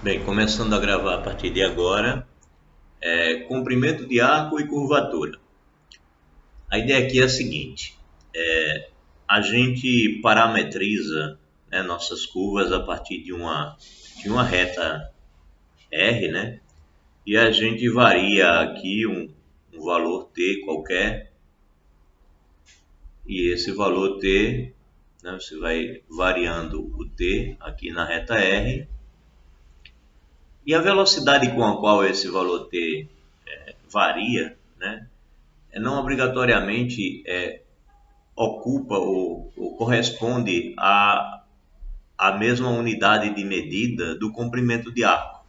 Bem, começando a gravar a partir de agora, comprimento de arco e curvatura. A ideia aqui é a seguinte: a gente parametriza, né, nossas curvas a partir de uma reta R, né? E a gente varia aqui um valor T qualquer, e esse valor T, né, você vai variando o T aqui na reta R, e a velocidade com a qual esse valor T varia, né, não obrigatoriamente ocupa ou corresponde à mesma unidade de medida do comprimento de arco.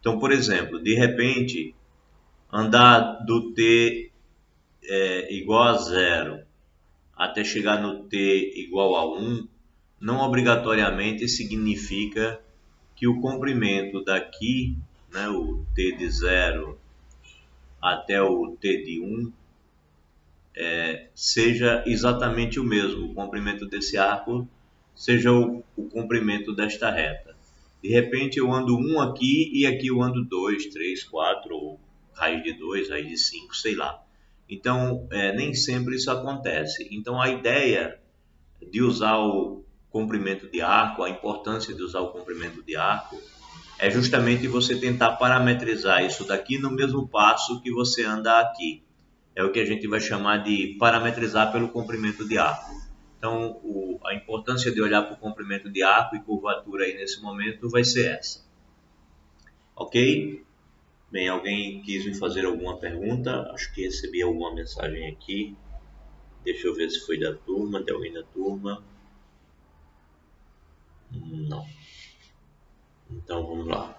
Então, por exemplo, de repente, andar do T igual a zero até chegar no T igual a 1, não obrigatoriamente significa que o comprimento daqui, né, o T de zero até o T de 1, seja exatamente o mesmo, o comprimento desse arco seja o comprimento desta reta. De repente eu ando 1 aqui e aqui eu ando 2, 3, 4, ou raiz de 2, raiz de 5, sei lá. Então, nem sempre isso acontece. Então, a ideia de usar o comprimento de arco, a importância de usar o comprimento de arco, é justamente você tentar parametrizar isso daqui no mesmo passo que você anda aqui. É o que a gente vai chamar de parametrizar pelo comprimento de arco. Então, a importância de olhar para o comprimento de arco e curvatura aí nesse momento vai ser essa. Ok? Bem, alguém quis me fazer alguma pergunta? Acho que recebi alguma mensagem aqui. Deixa eu ver se foi da turma, de alguém da turma. Não. Então, vamos lá.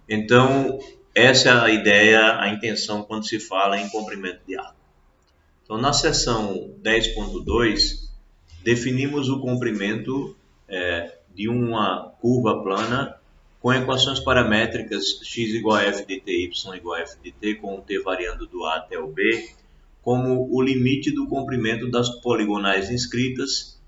Então, essa é a ideia, a intenção quando se fala em comprimento de arco. Então, na seção 10.2, definimos o comprimento de uma curva plana com equações paramétricas x igual a f de t, y igual a f de t, com o t variando do a até o b, como o limite do comprimento das poligonais inscritas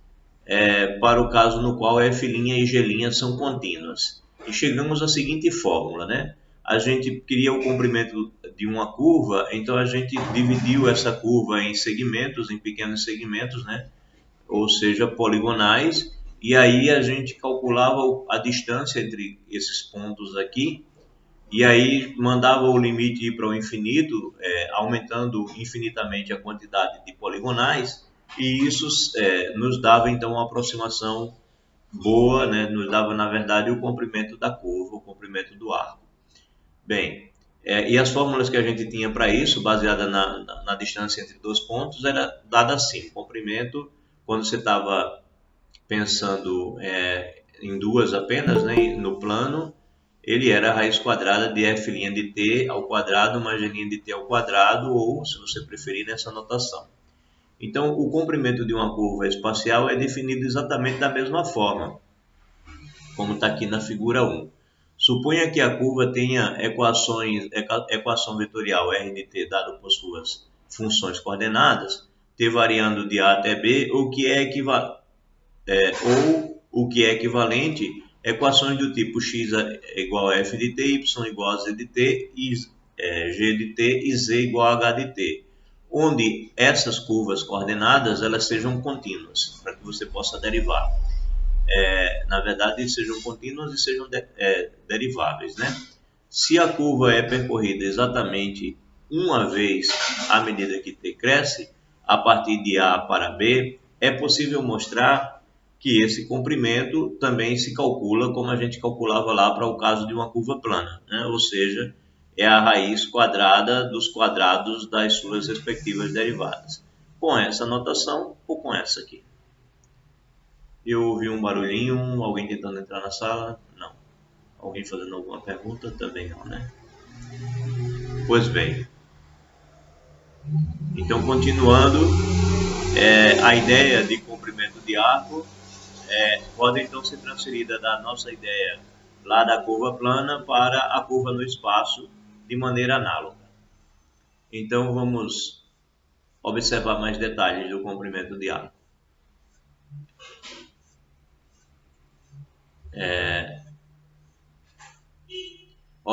para o caso no qual f' e g' são contínuas. E chegamos à seguinte fórmula, né? A gente queria o comprimento de uma curva, então a gente dividiu essa curva em segmentos, em pequenos segmentos, né? Ou seja, poligonais, e aí a gente calculava a distância entre esses pontos aqui, e aí mandava o limite ir para o infinito, aumentando infinitamente a quantidade de poligonais, e isso nos dava então uma aproximação boa, né? Nos dava na verdade o comprimento da curva, o comprimento do arco. Bem, e as fórmulas que a gente tinha para isso, baseada na distância entre dois pontos, era dada assim: o comprimento, quando você estava pensando em duas apenas, né, no plano, ele era a raiz quadrada de f' de t ao quadrado mais g' de t ao quadrado, ou, se você preferir, nessa notação. Então, o comprimento de uma curva espacial é definido exatamente da mesma forma, como está aqui na figura 1. Suponha que a curva tenha equação vetorial r de t dado por suas funções coordenadas, t variando de a até b, ou o que é equivalente, equações do tipo x igual a f de t, y igual a z de t, g de t e z igual a h de t, onde essas curvas coordenadas elas sejam contínuas, para que você possa derivar. Na verdade, sejam contínuas e sejam deriváveis, né? Se a curva é percorrida exatamente uma vez à medida que t cresce, a partir de A para B, é possível mostrar que esse comprimento também se calcula como a gente calculava lá para o caso de uma curva plana, né? Ou seja, é a raiz quadrada dos quadrados das suas respectivas derivadas. Com essa notação ou com essa aqui. Eu ouvi um barulhinho, alguém tentando entrar na sala? Não. Alguém fazendo alguma pergunta? Também não, né? Pois bem. Então, continuando, a ideia de comprimento de arco pode então ser transferida da nossa ideia lá da curva plana para a curva no espaço de maneira análoga. Então, vamos observar mais detalhes do comprimento de arco.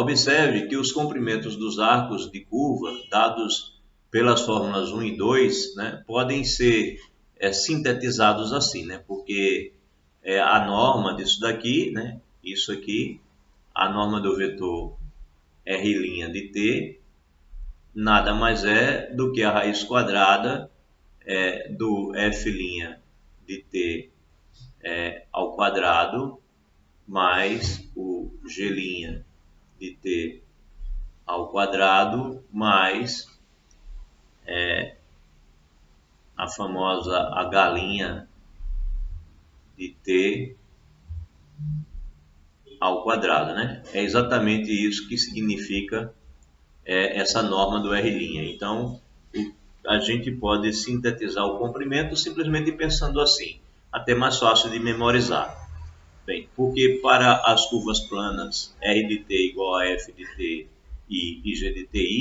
Observe que os comprimentos dos arcos de curva, dados pelas fórmulas 1 e 2, né, podem ser sintetizados assim, né, porque a norma disso daqui, né, isso aqui, a norma do vetor R' de t, nada mais é do que a raiz quadrada do f' de t ao quadrado mais o g' de t ao quadrado mais a famosa a galinha de t ao quadrado, né? É exatamente isso que significa essa norma do R'. Então, a gente pode sintetizar o comprimento simplesmente pensando assim, até mais fácil de memorizar. Bem, porque para as curvas planas R de t igual a F de t e G de ti,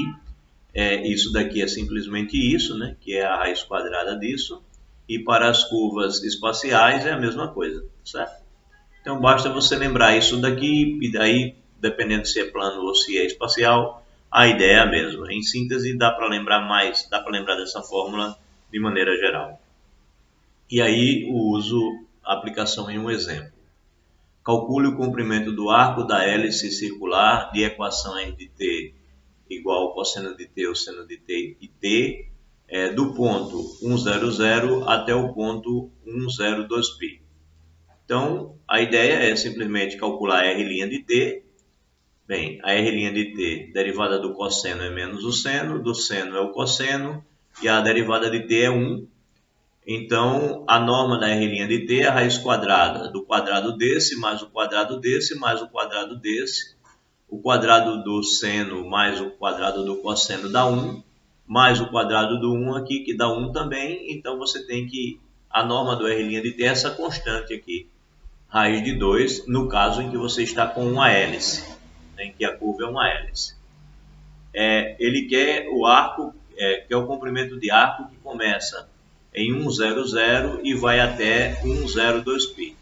isso daqui é simplesmente isso, né, que é a raiz quadrada disso, e para as curvas espaciais é a mesma coisa, certo? Então basta você lembrar isso daqui, e daí, dependendo se é plano ou se é espacial, a ideia é a mesma. Em síntese, dá para lembrar mais, dá para lembrar dessa fórmula de maneira geral. E aí a aplicação em um exemplo. Calcule o comprimento do arco da hélice circular de equação R de t igual ao cosseno de t ou seno de t e t, do ponto 1,00 até o ponto 1,02π. Então, a ideia é simplesmente calcular R' de t. Bem, a R' de t, derivada do cosseno é menos o seno, do seno é o cosseno, e a derivada de t é 1. Então, a norma da R' de t é a raiz quadrada do quadrado desse, mais o quadrado desse, mais o quadrado desse. O quadrado do seno mais o quadrado do cosseno dá 1, mais o quadrado do 1 aqui, que dá 1 também. Então, você tem que, a norma do R' de t é essa constante aqui, raiz de 2, no caso em que você está com uma hélice, né, em que a curva é uma hélice. Ele quer o arco, quer o comprimento de arco que começa em 1,00 e vai até 1,02π.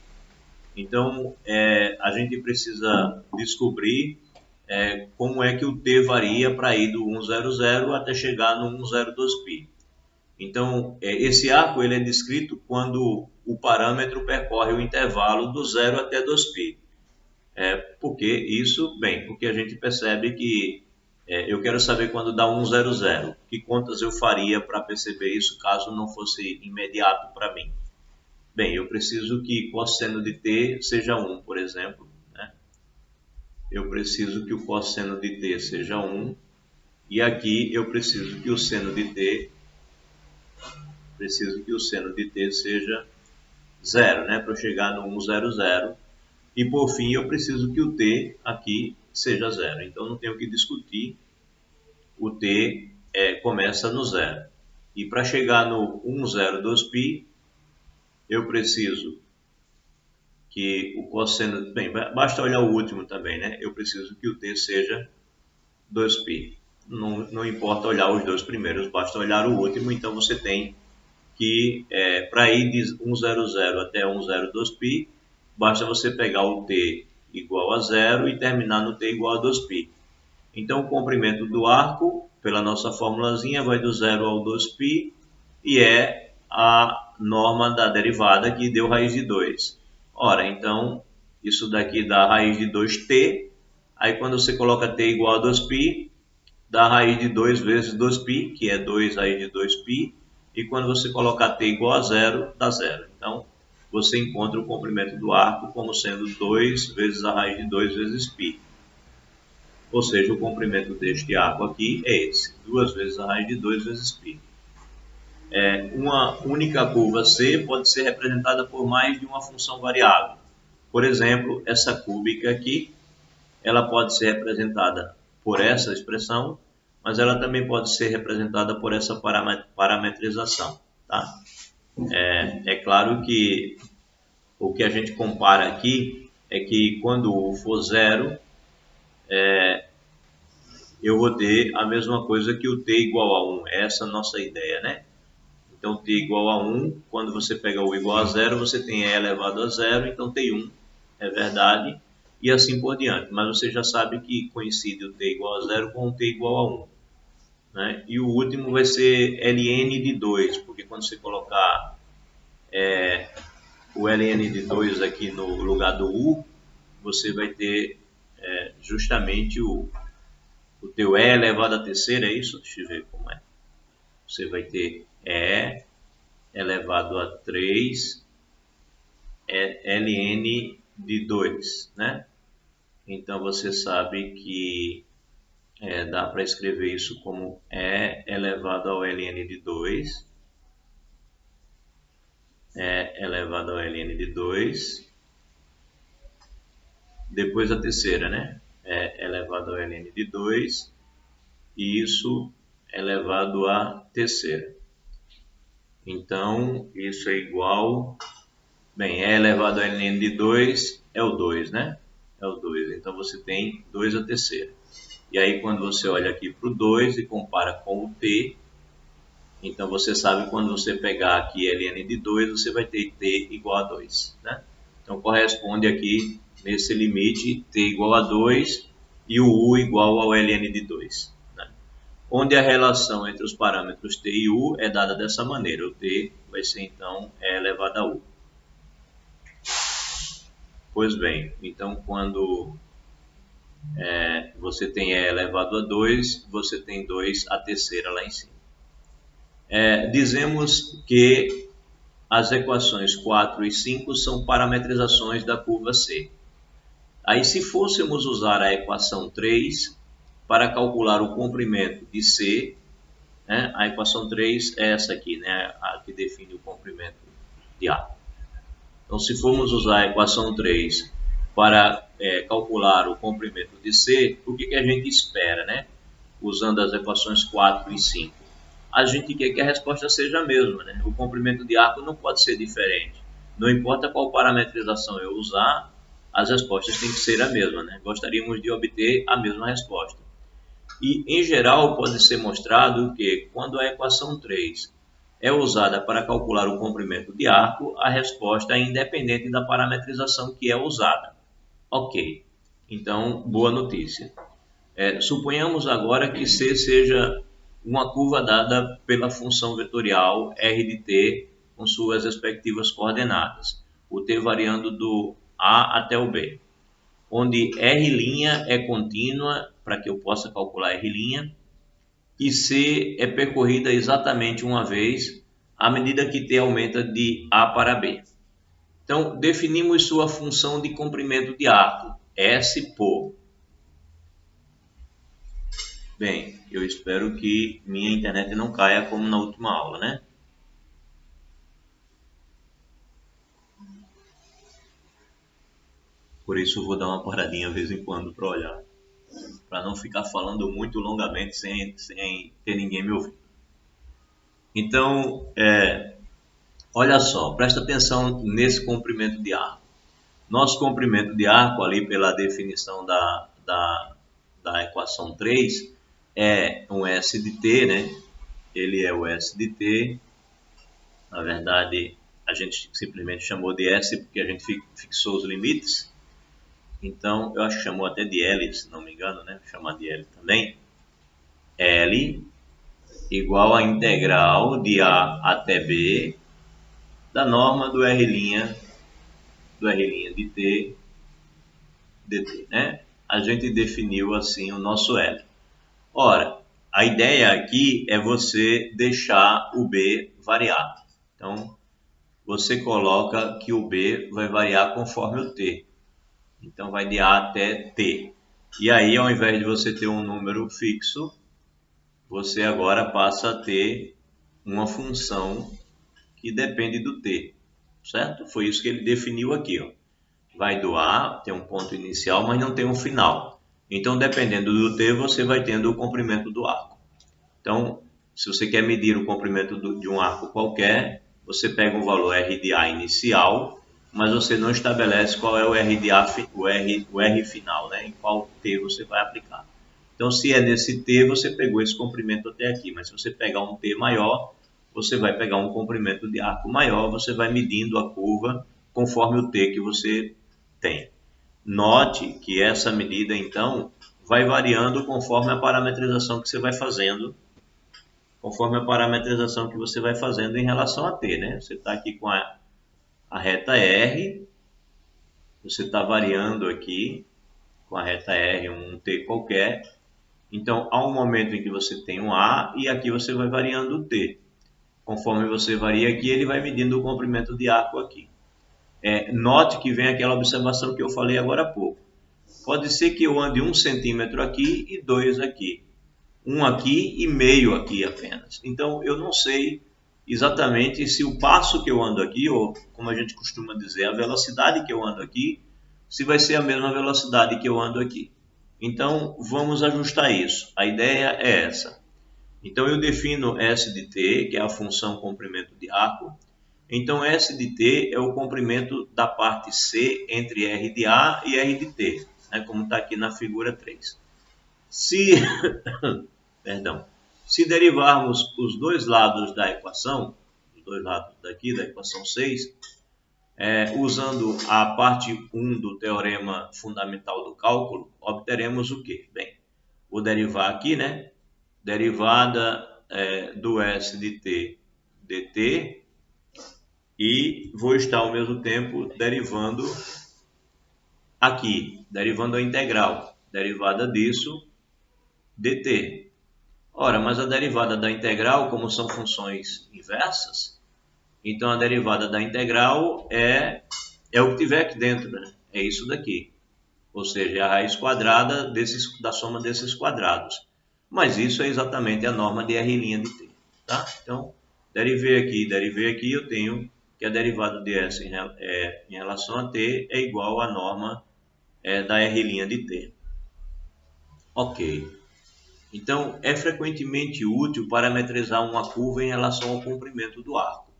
Então, a gente precisa descobrir como é que o t varia para ir do 1,00 até chegar no 1,02π. Então, esse arco ele é descrito quando o parâmetro percorre o intervalo do 0 até 2π. Porque isso, bem, porque a gente percebe que eu quero saber quando dá 1,00, que contas eu faria para perceber isso caso não fosse imediato para mim. Bem, eu preciso que cosseno de t seja 1, por exemplo, né? Eu preciso que o cosseno de t seja 1, e aqui eu preciso que o seno de t seja 0, né, para eu chegar no 1,00. E por fim, eu preciso que o t aqui seja 0. Então não tenho que discutir, o t começa no 0. E para chegar no 1,02π, eu preciso que o cosseno... Bem, basta olhar o último também, né? Eu preciso que o t seja 2π. Não importa olhar os dois primeiros, basta olhar o último. Então você tem que, para ir de 1,00 até 1,02π, basta você pegar o t igual a 0 e terminar no t igual a 2π. Então, o comprimento do arco, pela nossa formulazinha, vai do 0 ao 2π e é a norma da derivada que deu raiz de 2. Ora, então, isso daqui dá raiz de 2t. Aí, quando você coloca t igual a 2π, dá raiz de 2 vezes 2π, que é 2 raiz de 2π. E quando você colocar t igual a 0, dá 0. Então, você encontra o comprimento do arco como sendo 2 vezes a raiz de 2 vezes π. Ou seja, o comprimento deste arco aqui é esse, 2 vezes a raiz de 2 vezes π. Uma única curva C pode ser representada por mais de uma função variável. Por exemplo, essa cúbica aqui, ela pode ser representada por essa expressão, mas ela também pode ser representada por essa parametrização. Tá? É claro que o que a gente compara aqui é que quando u for 0, eu vou ter a mesma coisa que o t igual a 1. Essa é a nossa ideia, né? Então, t igual a 1, quando você pega u igual a 0, você tem e elevado a 0, então t1 é verdade. e assim por diante. Mas você já sabe que coincide o t igual a 0 com o t igual a 1. Né? E o último vai ser ln de 2, porque quando você colocar o ln de 2 aqui no lugar do u, você vai ter justamente o teu e elevado à terceira, é isso? Deixa eu ver como é. Você vai ter e elevado a 3 ln de 2, né? Então você sabe que dá para escrever isso como e elevado ao ln de 2, e elevado ao ln de 2, depois a terceira, né? E elevado ao ln de 2, e isso elevado à terceira. Então, isso é igual... Bem, e elevado a ln de 2 é o 2, né? É o 2. Então, você tem 2 à terceira. E aí, quando você olha aqui para o 2 e compara com o t, então você sabe quando você pegar aqui ln de 2, você vai ter t igual a 2, né? Então, corresponde aqui, nesse limite, t igual a 2 e o u igual ao ln de 2. Né? Onde a relação entre os parâmetros t e u é dada dessa maneira. O t vai ser, então, e elevado a u. Pois bem, então quando você tem e elevado a 2, você tem 2 à terceira lá em cima. Dizemos que as equações 4 e 5 são parametrizações da curva C. Aí, se fôssemos usar a equação 3 para calcular o comprimento de C, né, a equação 3 é essa aqui, né, a que define o comprimento de A. Então, se formos usar a equação 3 para calcular o comprimento de C, o que a gente espera, né? Usando as equações 4 e 5? A gente quer que a resposta seja a mesma, né? O comprimento de arco não pode ser diferente. Não importa qual parametrização eu usar, as respostas têm que ser a mesma, né? Gostaríamos de obter a mesma resposta. E, em geral, pode ser mostrado que, quando a equação 3 é usada para calcular o comprimento de arco, a resposta é independente da parametrização que é usada. Ok, então, boa notícia. Suponhamos agora que C seja uma curva dada pela função vetorial r de t com suas respectivas coordenadas, o t variando do A até o B, onde R' é contínua para que eu possa calcular R', e C é percorrida exatamente uma vez à medida que t aumenta de A para B. Então, definimos sua função de comprimento de arco, S por... Bem, eu espero que minha internet não caia como na última aula, né? Por isso eu vou dar uma paradinha de vez em quando para olhar, para não ficar falando muito longamente sem ter ninguém me ouvindo. Então, olha só, presta atenção nesse comprimento de arco. Nosso comprimento de arco, ali pela definição da equação 3, é um S de t, né? Ele é o S de t. Na verdade, a gente simplesmente chamou de S porque a gente fixou os limites. Então, eu acho que chamou até de L, se não me engano, né? Vou chamar de L também. L igual a integral de A até B da norma do R' de t dt, né? A gente definiu assim o nosso L. Ora, a ideia aqui é você deixar o B variar. Então, você coloca que o B vai variar conforme o t. Então, vai de A até t. E aí, ao invés de você ter um número fixo, você agora passa a ter uma função que depende do t, certo? Foi isso que ele definiu aqui, ó. Vai do A, tem um ponto inicial, mas não tem um final. Então, dependendo do t, você vai tendo o comprimento do arco. Então, se você quer medir o comprimento de um arco qualquer, você pega um valor R de A inicial, mas você não estabelece qual é o R de A, o R final, né? Em qual t você vai aplicar. Então, se é nesse t, você pegou esse comprimento até aqui, mas se você pegar um t maior, você vai pegar um comprimento de arco maior, você vai medindo a curva conforme o t que você tem. Note que essa medida, então, vai variando conforme a parametrização que você vai fazendo, em relação a t, né? Você está aqui com a reta R, você está variando aqui com a reta R um t qualquer. Então, há um momento em que você tem um A e aqui você vai variando o t. Conforme você varia aqui, ele vai medindo o comprimento de arco aqui. Note que vem aquela observação que eu falei agora há pouco. Pode ser que eu ande 1 centímetro aqui e 2 aqui. 1 aqui e meio aqui apenas. Então, eu não sei exatamente se o passo que eu ando aqui, ou como a gente costuma dizer, a velocidade que eu ando aqui, se vai ser a mesma velocidade que eu ando aqui. Então, vamos ajustar isso. A ideia é essa. Então, eu defino S de t, que é a função comprimento de arco. Então, S de t é o comprimento da parte C entre R de A e R de T, né, como está aqui na figura 3. Se derivarmos os dois lados da equação, os dois lados daqui da equação 6, usando a parte 1 do teorema fundamental do cálculo, obteremos o quê? Bem, vou derivar aqui, né? Derivada do S de t dt, e vou estar ao mesmo tempo derivando aqui, derivando a integral, derivada disso, dt. Ora, mas a derivada da integral, como são funções inversas, então a derivada da integral é o que tiver aqui dentro, né? É isso daqui. Ou seja, é a raiz quadrada da soma desses quadrados. Mas isso é exatamente a norma de R' de t. Tá? Então, derivei aqui, eu tenho que a derivada de S em relação a t é igual à norma da R' de t. Ok. Então, é frequentemente útil parametrizar uma curva em relação ao comprimento do arco,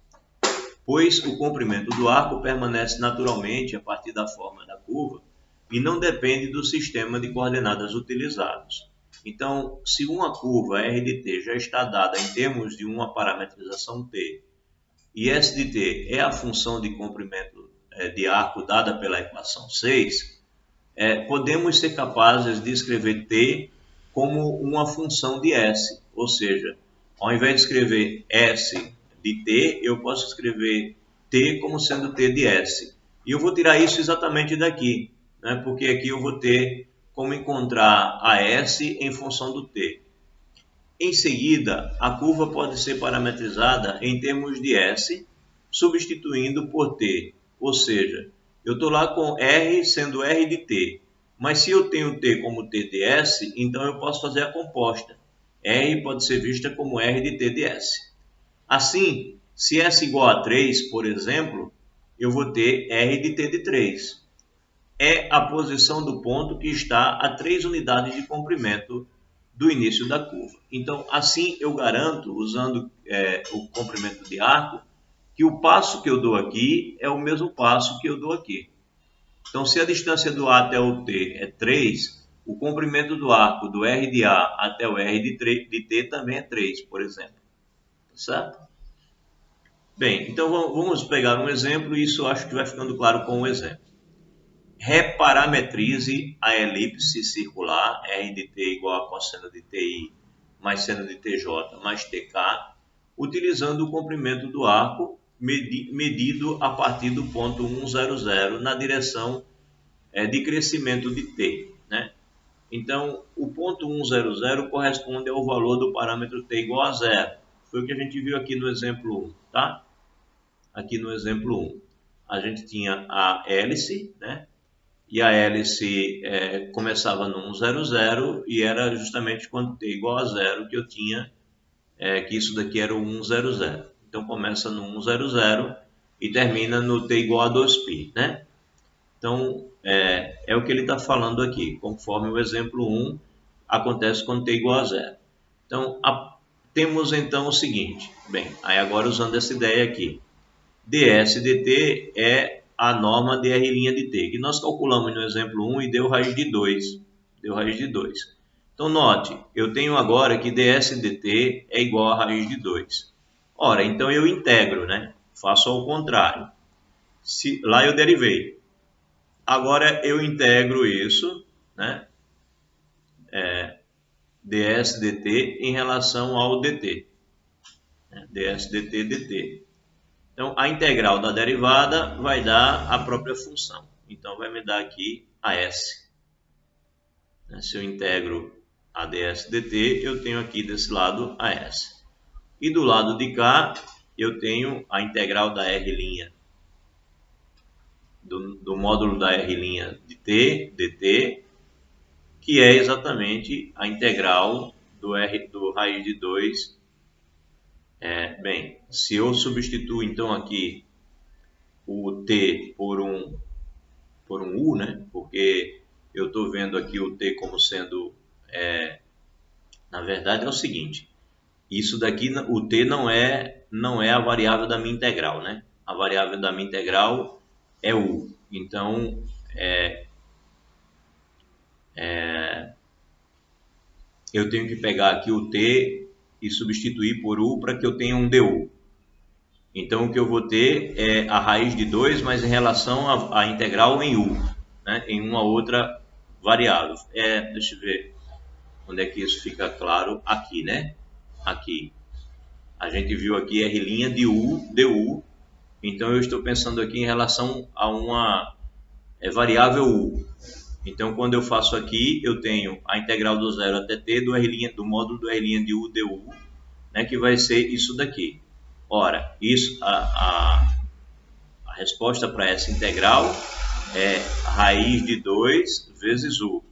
pois o comprimento do arco permanece naturalmente a partir da forma da curva e não depende do sistema de coordenadas utilizados. Então, se uma curva R de t já está dada em termos de uma parametrização t, e S de t é a função de comprimento de arco dada pela equação 6, podemos ser capazes de escrever t como uma função de S, ou seja, ao invés de escrever S de t, eu posso escrever t como sendo t de S. E eu vou tirar isso exatamente daqui, né? Porque aqui eu vou ter como encontrar a S em função do t. Em seguida, a curva pode ser parametrizada em termos de S, substituindo por t, ou seja, eu estou lá com R sendo R de t, mas se eu tenho t como t de S, então eu posso fazer a composta. R pode ser vista como R de t de S. Assim, se S igual a 3, por exemplo, eu vou ter R de t de 3. É a posição do ponto que está a 3 unidades de comprimento do início da curva. Então, assim eu garanto, usando o comprimento de arco, que o passo que eu dou aqui é o mesmo passo que eu dou aqui. Então, se a distância do A até o T é 3, o comprimento do arco do R de A até o R de T também é 3, por exemplo. Certo? Bem, então vamos pegar um exemplo e isso acho que vai ficando claro com o exemplo. Reparametrize a elipse circular R de t igual a cosseno de ti mais seno de tj mais tk, utilizando o comprimento do arco medido a partir do ponto 1,00 na direção de crescimento de t, né? Então, o ponto 1,00 corresponde ao valor do parâmetro t igual a 0. Foi o que a gente viu aqui no exemplo 1, tá? Aqui no exemplo 1, a gente tinha a hélice, né? E a hélice começava no 1,00 e era justamente quando t igual a 0 que eu tinha, que isso daqui era o 1,00. Então começa no 1,00 e termina no t igual a 2π, né? Então é o que ele está falando aqui, conforme o exemplo 1 acontece quando t igual a 0. Então temos então o seguinte, bem, aí agora usando essa ideia aqui, ds dt é a norma de R' de t, que nós calculamos no exemplo 1 e deu raiz de 2. Então, note, eu tenho agora que ds dt é igual a raiz de 2. Ora, então eu integro, né? Faço ao contrário. Lá eu derivei. Agora eu integro isso, né? ds dt em relação ao dt. ds dt dt. Então, a integral da derivada vai dar a própria função. Então, vai me dar aqui a s. Se eu integro a ds dt, eu tenho aqui desse lado a s. E do lado de cá, eu tenho a integral da r', do módulo da r' de t, dt, que é exatamente a integral do raiz de 2. Bem, se eu substituo então aqui o t por um u, né? Porque eu estou vendo aqui o t como sendo, na verdade é o seguinte, isso daqui, o t não é a variável da minha integral, né? A variável da minha integral é u. Então, eu tenho que pegar aqui o t e substituir por u para que eu tenha um du. Então, o que eu vou ter é a raiz de 2, mas em relação à integral em u, né? Em uma outra variável. Deixa eu ver onde é que isso fica claro. Aqui, né? Aqui. A gente viu aqui r' de u, du. Então, eu estou pensando aqui em relação a uma variável u. Então, quando eu faço aqui, eu tenho a integral do 0 até t do módulo do r' de u du, né, que vai ser isso daqui. Ora, a resposta para essa integral é raiz de 2 vezes u.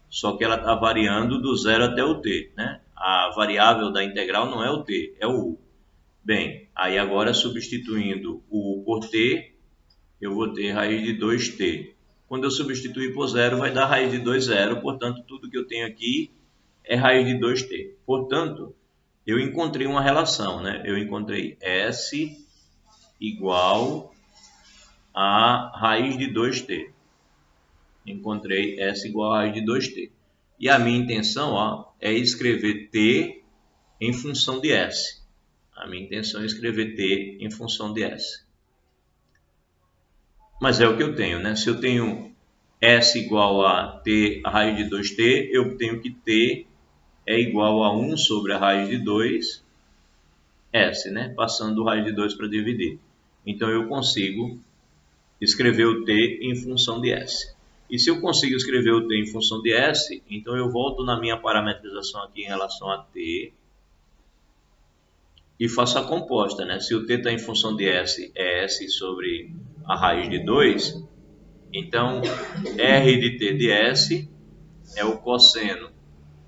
Só que ela está variando do 0 até o t, né? A variável da integral não é o t, é o u. Bem, aí agora substituindo o u por t, eu vou ter raiz de 2t. Quando eu substituir por 0, vai dar raiz de 2, 0. Portanto, tudo que eu tenho aqui é raiz de 2t. Portanto, eu encontrei uma relação, né? Eu encontrei s igual a raiz de 2t. Encontrei s igual a raiz de 2t. E a minha intenção, é escrever t em função de s. A minha intenção é escrever t em função de s. Mas é o que eu tenho, né? Se eu tenho s igual a t, a raiz de 2t, eu tenho que t é igual a 1 sobre a raiz de 2, s, né? Passando o raiz de 2 para dividir. Então, eu consigo escrever o t em função de s. E se eu consigo escrever o t em função de s, então eu volto na minha parametrização aqui em relação a t e faço a composta, né? Se o t está em função de s, é s sobre a raiz de 2, então r de t de s é o cosseno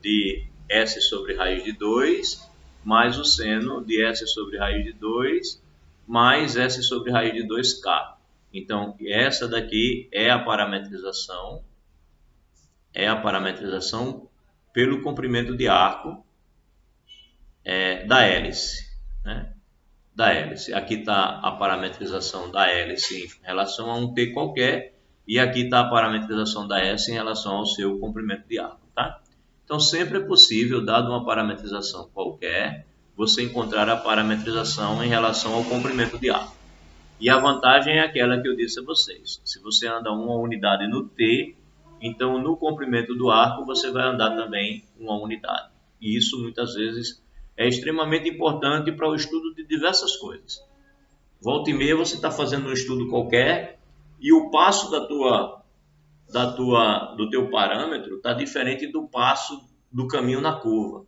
de s sobre raiz de 2 mais o seno de s sobre raiz de 2 mais s sobre raiz de 2k. Então, essa daqui é a parametrização pelo comprimento de arco da hélice, né? Da hélice. Aqui está a parametrização da hélice em relação a um t qualquer e aqui está a parametrização da s em relação ao seu comprimento de arco, tá? Então, sempre é possível, dado uma parametrização qualquer, você encontrar a parametrização em relação ao comprimento de arco. E a vantagem é aquela que eu disse a vocês. Se você anda uma unidade no t, então no comprimento do arco você vai andar também uma unidade. E isso muitas vezes é extremamente importante para o estudo de diversas coisas. Volta e meia você está fazendo um estudo qualquer e o passo do teu parâmetro está diferente do passo do caminho na curva.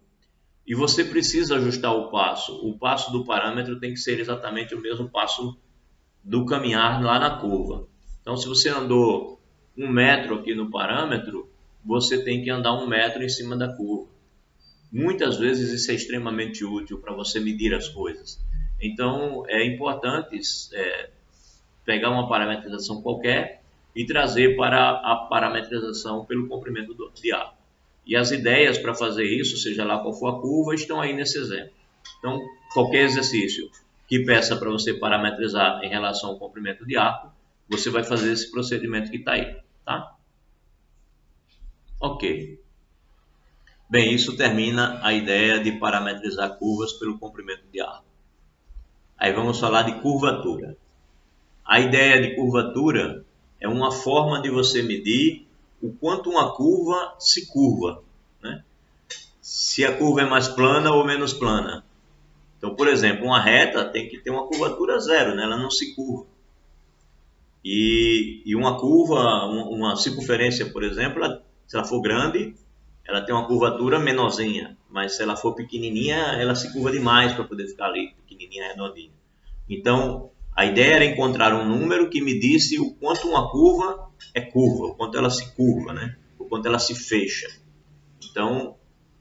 E você precisa ajustar o passo. O passo do parâmetro tem que ser exatamente o mesmo passo do caminhar lá na curva. Então, se você andou 1 metro aqui no parâmetro, você tem que andar 1 metro em cima da curva. Muitas vezes isso é extremamente útil para você medir as coisas. Então, é importante pegar uma parametrização qualquer e trazer para a parametrização pelo comprimento de arco. E as ideias para fazer isso, seja lá qual for a curva, estão aí nesse exemplo. Então, qualquer exercício que peça para você parametrizar em relação ao comprimento de arco, você vai fazer esse procedimento que está aí, tá? Ok. Bem, isso termina a ideia de parametrizar curvas pelo comprimento de arco. Aí vamos falar de curvatura. A ideia de curvatura é uma forma de você medir o quanto uma curva se curva, né? Se a curva é mais plana ou menos plana. Então, por exemplo, uma reta tem que ter uma curvatura zero, né? Ela não se curva. E uma curva, uma circunferência, por exemplo, se ela for grande, ela tem uma curvatura menorzinha, mas se ela for pequenininha, ela se curva demais para poder ficar ali, pequenininha, redondinha. Então, a ideia era encontrar um número que medisse o quanto uma curva é curva, o quanto ela se curva, né? O quanto ela se fecha. Então,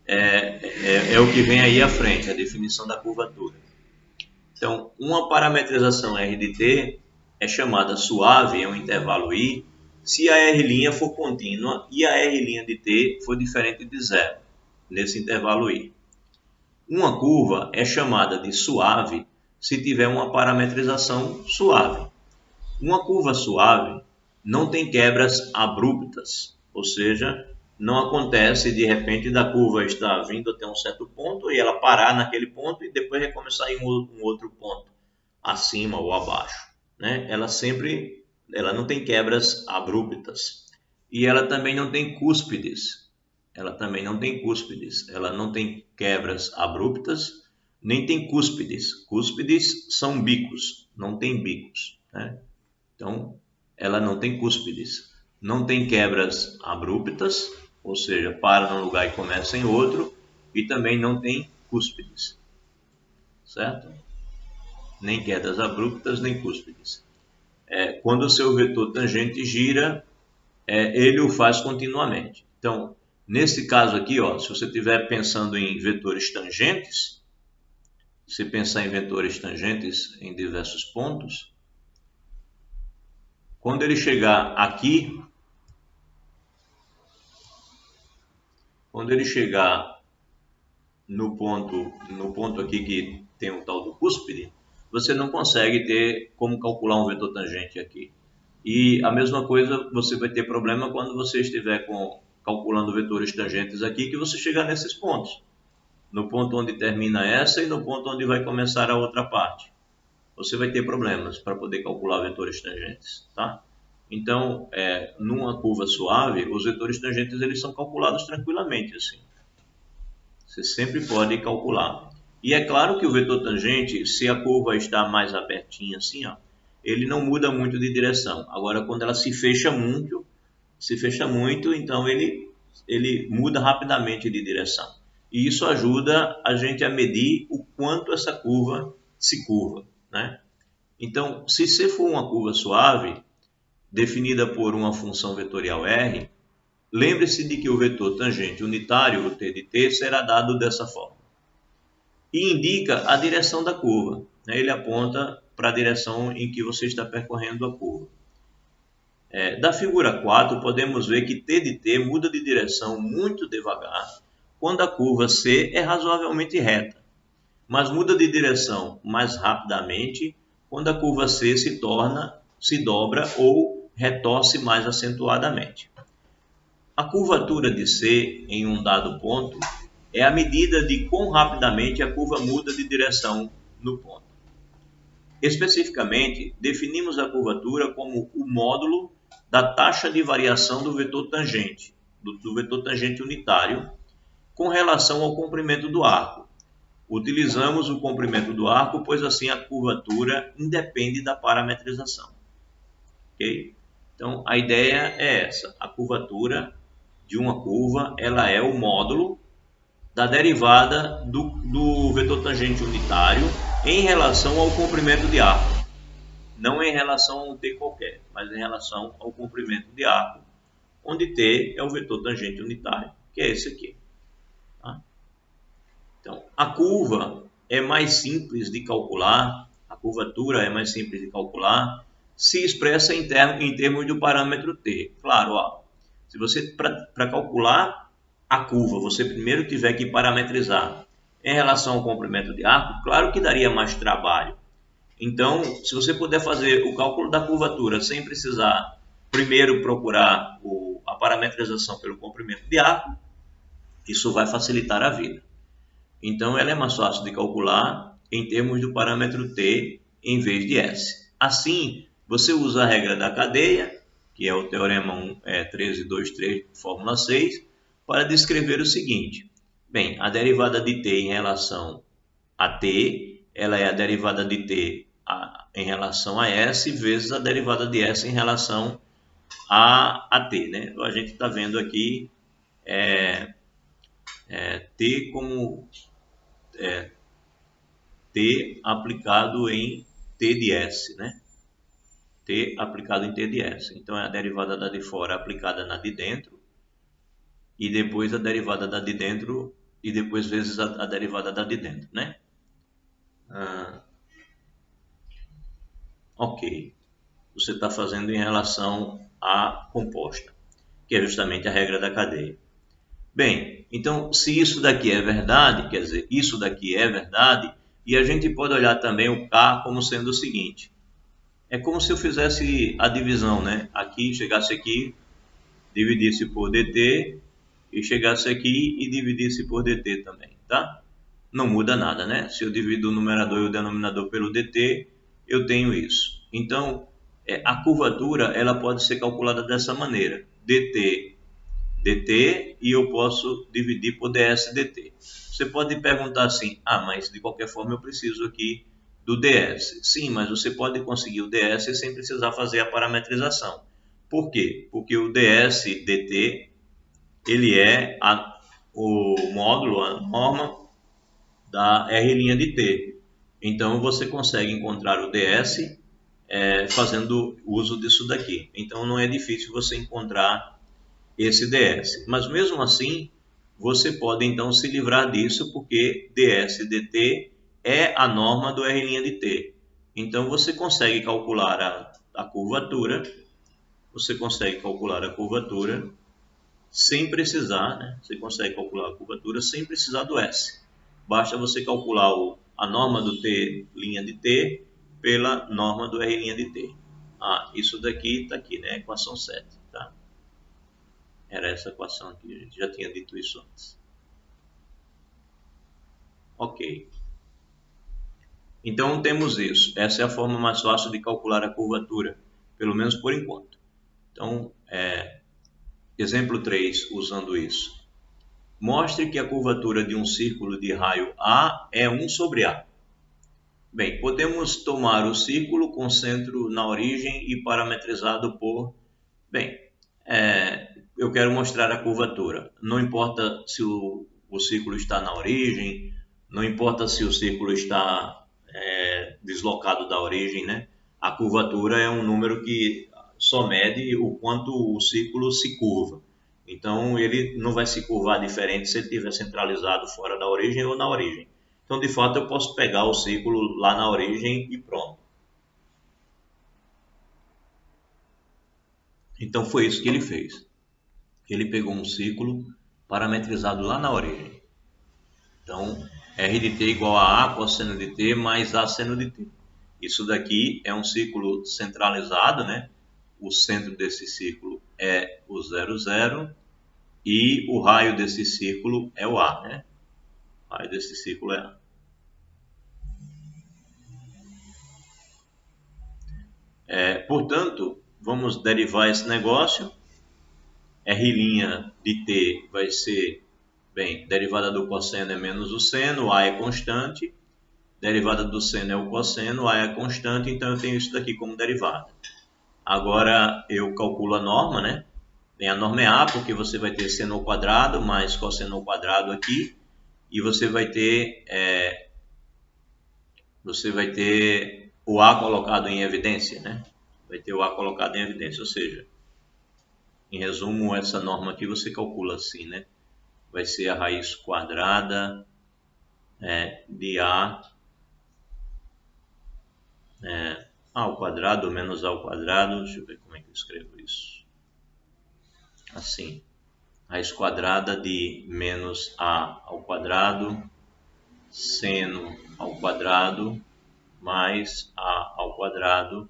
é o que vem aí à frente, a definição da curvatura. Então, uma parametrização R de t é chamada suave em um intervalo I se a R' for contínua e a R' de t for diferente de zero, nesse intervalo I. Uma curva é chamada de suave se tiver uma parametrização suave. Uma curva suave não tem quebras abruptas, ou seja, não acontece de repente da curva estar vindo até um certo ponto e ela parar naquele ponto e depois recomeçar em um outro ponto, acima ou abaixo, né? Ela não tem quebras abruptas e ela também não tem cúspides. Ela não tem quebras abruptas, nem tem cúspides. Cúspides são bicos, não tem bicos, né? Então, ela não tem cúspides, não tem quebras abruptas, ou seja, para num lugar e começa em outro, e também não tem cúspides, certo? Nem quedas abruptas, nem cúspides. Quando o seu vetor tangente gira, ele o faz continuamente. Então, nesse caso aqui, ó, se você estiver pensando em vetores tangentes, se pensar em vetores tangentes em diversos pontos, quando ele chegar aqui, quando ele chegar no ponto aqui que tem um tal do cúspide, você não consegue ter como calcular um vetor tangente aqui. E a mesma coisa você vai ter problema quando você estiver calculando vetores tangentes aqui, que você chegar nesses pontos. No ponto onde termina essa e no ponto onde vai começar a outra parte. Você vai ter problemas para poder calcular vetores tangentes, tá? Então, numa curva suave, os vetores tangentes eles são calculados tranquilamente assim. Você sempre pode calcular. E é claro que o vetor tangente, se a curva está mais abertinha assim, ó, ele não muda muito de direção. Agora, quando ela se fecha muito, então ele muda rapidamente de direção. E isso ajuda a gente a medir o quanto essa curva se curva, né? Então, se C for uma curva suave, definida por uma função vetorial R, lembre-se de que o vetor tangente unitário, o t de t, será dado dessa forma. E indica a direção da curva, né? Ele aponta para a direção em que você está percorrendo a curva. Da figura 4, podemos ver que t de t muda de direção muito devagar quando a curva C é razoavelmente reta, mas muda de direção mais rapidamente quando a curva C se dobra ou retorce mais acentuadamente. A curvatura de C em um dado ponto é a medida de quão rapidamente a curva muda de direção no ponto. Especificamente, definimos a curvatura como o módulo da taxa de variação do vetor tangente, do vetor tangente unitário, com relação ao comprimento do arco. Utilizamos o comprimento do arco, pois assim a curvatura independe da parametrização. Okay? Então, a ideia é essa. A curvatura de uma curva ela é o módulo da derivada do vetor tangente unitário em relação ao comprimento de arco. Não em relação a um t qualquer, mas em relação ao comprimento de arco, onde t é o vetor tangente unitário, que é esse aqui. Tá? Então, a curva é mais simples de calcular, a curvatura é mais simples de calcular, se expressa em termos do parâmetro t. Claro, ó, se você, para calcular a curva, você primeiro tiver que parametrizar em relação ao comprimento de arco, claro que daria mais trabalho. Então, se você puder fazer o cálculo da curvatura sem precisar primeiro procurar a parametrização pelo comprimento de arco, isso vai facilitar a vida. Então, ela é mais fácil de calcular em termos do parâmetro t em vez de s. Assim, você usa a regra da cadeia que é o Teorema 1323, Fórmula 6, para descrever o seguinte. Bem, a derivada de t em relação a t, ela é a derivada de t em relação a s vezes a derivada de s em relação a t, né? Então, a gente está vendo aqui t como t aplicado em t de s, né? T aplicado em t de s. Então, é a derivada da de fora aplicada na de dentro, e depois a derivada da de dentro, e depois vezes a derivada da de dentro, né? Ok. Você está fazendo em relação à composta, que é justamente a regra da cadeia. Bem, então, se isso daqui é verdade, quer dizer, isso daqui é verdade, e a gente pode olhar também o K como sendo o seguinte. É como se eu fizesse a divisão, né? Aqui, chegasse aqui, dividisse por dt, e chegasse aqui e dividisse por dt também, tá? Não muda nada, né? Se eu divido o numerador e o denominador pelo dt, eu tenho isso. Então, a curvatura ela pode ser calculada dessa maneira. dt, e eu posso dividir por ds dt. Você pode perguntar assim, mas de qualquer forma eu preciso aqui do ds. Sim, mas você pode conseguir o ds sem precisar fazer a parametrização. Por quê? Porque o ds dt, ele é o módulo, a norma da R' de t. Então você consegue encontrar o ds fazendo uso disso daqui. Então não é difícil você encontrar esse ds. Mas mesmo assim, você pode então se livrar disso, porque ds dt é a norma do R' de t. Então você consegue calcular a curvatura, sem precisar, né? Você consegue calcular a curvatura sem precisar do S. Basta você calcular a norma do t' de t pela norma do R' de t. Isso daqui está aqui, né? Equação 7, tá? Era essa equação aqui, a gente já tinha dito isso antes. Ok. Então temos isso. Essa é a forma mais fácil de calcular a curvatura, pelo menos por enquanto. Então, exemplo 3, usando isso. Mostre que a curvatura de um círculo de raio A é 1 sobre A. Bem, podemos tomar o círculo com centro na origem e parametrizado por... Bem, eu quero mostrar a curvatura. Não importa se o círculo está na origem, não importa se o círculo está deslocado da origem, né? A curvatura é um número que só mede o quanto o círculo se curva. Então, ele não vai se curvar diferente se ele estiver centralizado fora da origem ou na origem. Então, de fato, eu posso pegar o círculo lá na origem e pronto. Então, foi isso que ele fez. Ele pegou um círculo parametrizado lá na origem. Então, R de t igual a A cosseno de t mais A seno de t. Isso daqui é um círculo centralizado, né? O centro desse círculo é o 0, 0, e o raio desse círculo é o A, né? O raio desse círculo é A. Portanto, vamos derivar esse negócio. R' de t vai ser, bem, derivada do cosseno é menos o seno, A é constante. Derivada do seno é o cosseno, A é constante, então eu tenho isso daqui como derivada. Agora eu calculo a norma, né? Bem, a norma é A, porque você vai ter seno ao quadrado mais cosseno ao quadrado aqui, e você vai ter o A colocado em evidência, né? Vai ter o A colocado em evidência, ou seja, em resumo, essa norma aqui você calcula assim, né? Vai ser a raiz quadrada de A ao quadrado menos A ao quadrado. Deixa eu ver como é que eu escrevo isso. Assim, raiz quadrada de menos A ao quadrado, seno ao quadrado, mais A ao quadrado,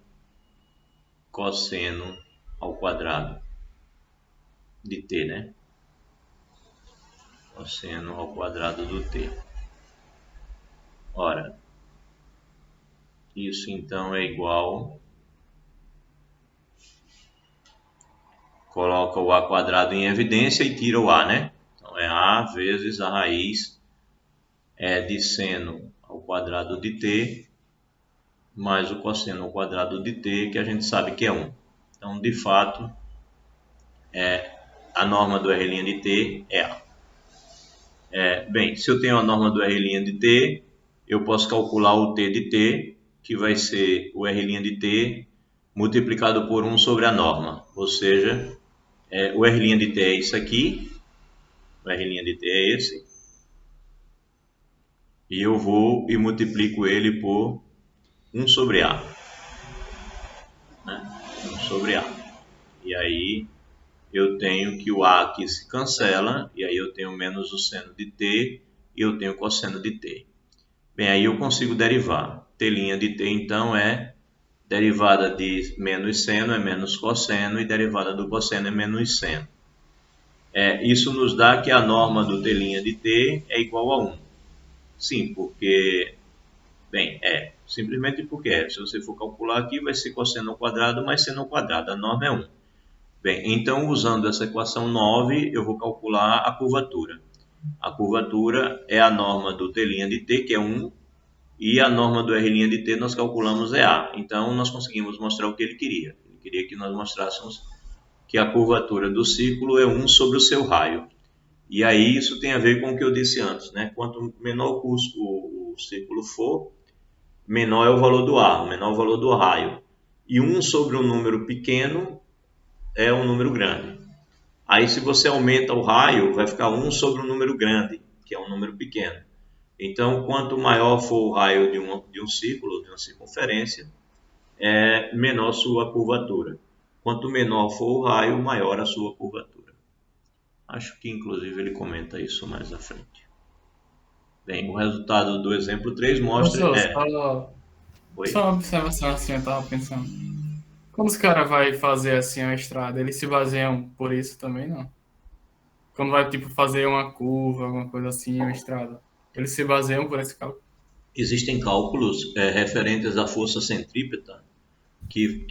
cosseno ao quadrado de t, né? Cosseno ao quadrado do t. Ora, isso então é igual coloca o a quadrado em evidência e tira o a, né? Então é a vezes a raiz de seno ao quadrado de t mais o cosseno ao quadrado de t, que a gente sabe que é 1. Então, de fato, a norma do R' de t é A. Bem, se eu tenho a norma do R' de t, eu posso calcular o t de t, que vai ser o R' de t multiplicado por 1 sobre a norma. Ou seja, o R' de t é isso aqui, o R' de t é esse, e eu vou e multiplico ele por 1 sobre A. Né? 1 sobre A. E aí eu tenho que o A aqui se cancela, e aí eu tenho menos o seno de t, e eu tenho o cosseno de t. Bem, aí eu consigo derivar. T' de t, então, é derivada de menos seno é menos cosseno, e derivada do cosseno é menos seno. Isso nos dá que a norma do T' de t é igual a 1. Sim, porque... Bem, simplesmente porque se você for calcular aqui, vai ser cosseno ao quadrado mais seno ao quadrado. A norma é 1. Bem, então, usando essa equação 9, eu vou calcular a curvatura. A curvatura é a norma do T' de t, que é 1, e a norma do R' de t nós calculamos é A. Então, nós conseguimos mostrar o que ele queria. Ele queria que nós mostrássemos que a curvatura do círculo é 1 sobre o seu raio. E aí isso tem a ver com o que eu disse antes, né? Quanto menor o círculo for, menor é o valor do A, menor é o valor do raio. E 1 sobre um número pequeno é um número grande. Aí se você aumenta o raio, vai ficar 1 sobre um número grande, que é um número pequeno. Então, quanto maior for o raio de um círculo, de uma circunferência, menor sua curvatura. Quanto menor for o raio, maior a sua curvatura. Acho que, inclusive, ele comenta isso mais à frente. Bem, o resultado do exemplo 3 mostra... Professor, Oi. só uma observação assim, eu tava pensando. Quando os caras vai fazer assim a estrada, eles se baseiam por isso também, não? Quando vai, tipo, fazer uma curva, alguma coisa assim, uma estrada. Eles se baseiam por esse cálculo. Existem cálculos referentes à força centrípeta que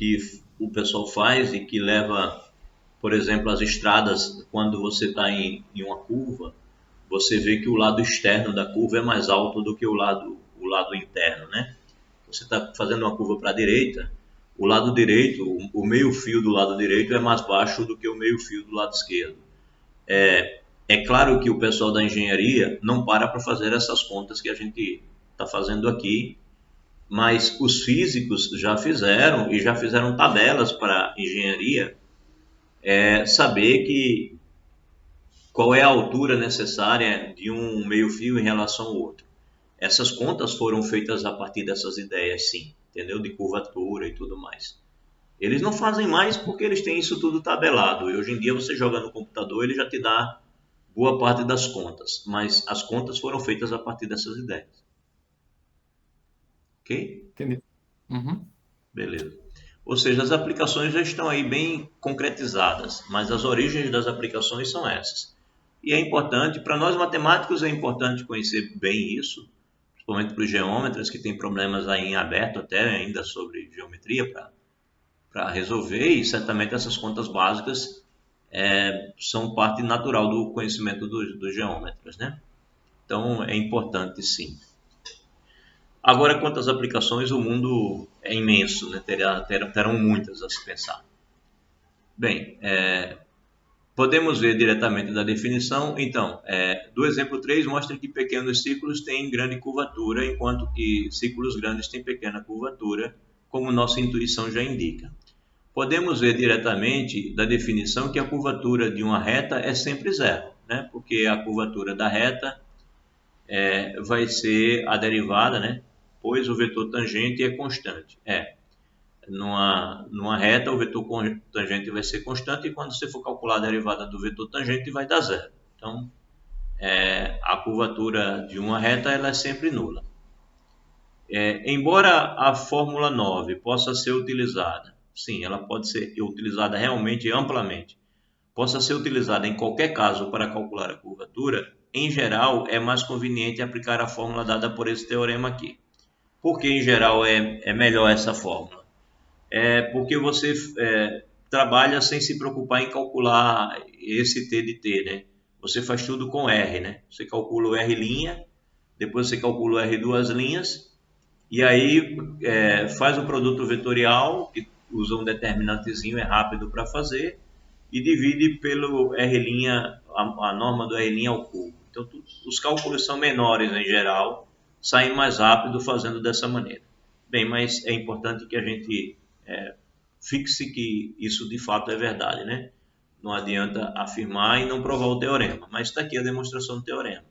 o pessoal faz e que leva, por exemplo, as estradas, quando você está em uma curva, você vê que o lado externo da curva é mais alto do que o lado interno, né? Você está fazendo uma curva para a direita, o lado direito, o meio fio do lado direito é mais baixo do que o meio fio do lado esquerdo. É claro que o pessoal da engenharia não para fazer essas contas que a gente está fazendo aqui, mas os físicos já fizeram e já fizeram tabelas para engenharia saber que qual é a altura necessária de um meio-fio em relação ao outro. Essas contas foram feitas a partir dessas ideias, sim, entendeu? De curvatura e tudo mais. Eles não fazem mais porque eles têm isso tudo tabelado. E hoje em dia você joga no computador, ele já te dá boa parte das contas, mas as contas foram feitas a partir dessas ideias. Ok? Entendi. Uhum. Beleza. Ou seja, as aplicações já estão aí bem concretizadas, mas as origens das aplicações são essas. E é importante, para nós matemáticos é importante conhecer bem isso, principalmente para os geômetras que têm problemas aí em aberto até ainda sobre geometria para resolver, e certamente essas contas básicas são parte natural do conhecimento dos geômetras, né? Então é importante sim. Agora, quanto às aplicações, o mundo é imenso, né? Terão muitas a se pensar. Bem, podemos ver diretamente da definição. Então, do exemplo 3 mostra que pequenos círculos têm grande curvatura, enquanto que círculos grandes têm pequena curvatura, como nossa intuição já indica. Podemos ver diretamente da definição que a curvatura de uma reta é sempre zero, né? Porque a curvatura da reta vai ser a derivada, né? Pois o vetor tangente é constante. Numa reta, o vetor tangente vai ser constante e quando você for calcular a derivada do vetor tangente, vai dar zero. Então, a curvatura de uma reta ela é sempre nula. Embora a fórmula 9 possa ser utilizada, sim, ela pode ser utilizada realmente amplamente, possa ser utilizada em qualquer caso para calcular a curvatura, em geral é mais conveniente aplicar a fórmula dada por esse teorema aqui. Por que em geral é melhor essa fórmula? Porque você trabalha sem se preocupar em calcular esse T de T, né? Você faz tudo com R, né? Você calcula o R', depois você calcula o R duas linhas, e aí faz o produto vetorial, que usa um determinantezinho, é rápido para fazer, e divide pelo R', a norma do R' ao cubo. Então, os cálculos são menores em geral, saem mais rápido fazendo dessa maneira. Bem, mas é importante que a gente fixe que isso de fato é verdade, né? Não adianta afirmar e não provar o teorema, mas está aqui a demonstração do teorema.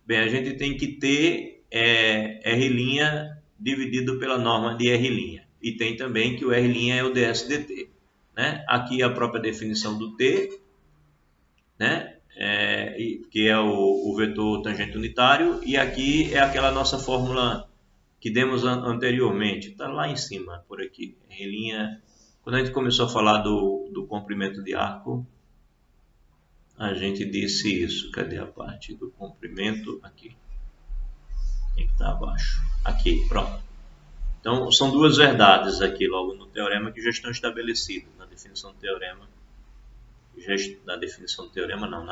Bem, a gente tem que ter R' dividido pela norma de R', e tem também que o R' é o ds dt. Né? Aqui a própria definição do T, né? Que é o vetor tangente unitário, e aqui é aquela nossa fórmula que demos anteriormente, está lá em cima, por aqui. R', quando a gente começou a falar do comprimento de arco, a gente disse isso. Cadê a parte do comprimento? Aqui. Tem que estar abaixo. Aqui, pronto. Então, são duas verdades aqui logo no teorema que já estão estabelecidas na definição do teorema. Na definição do teorema, não,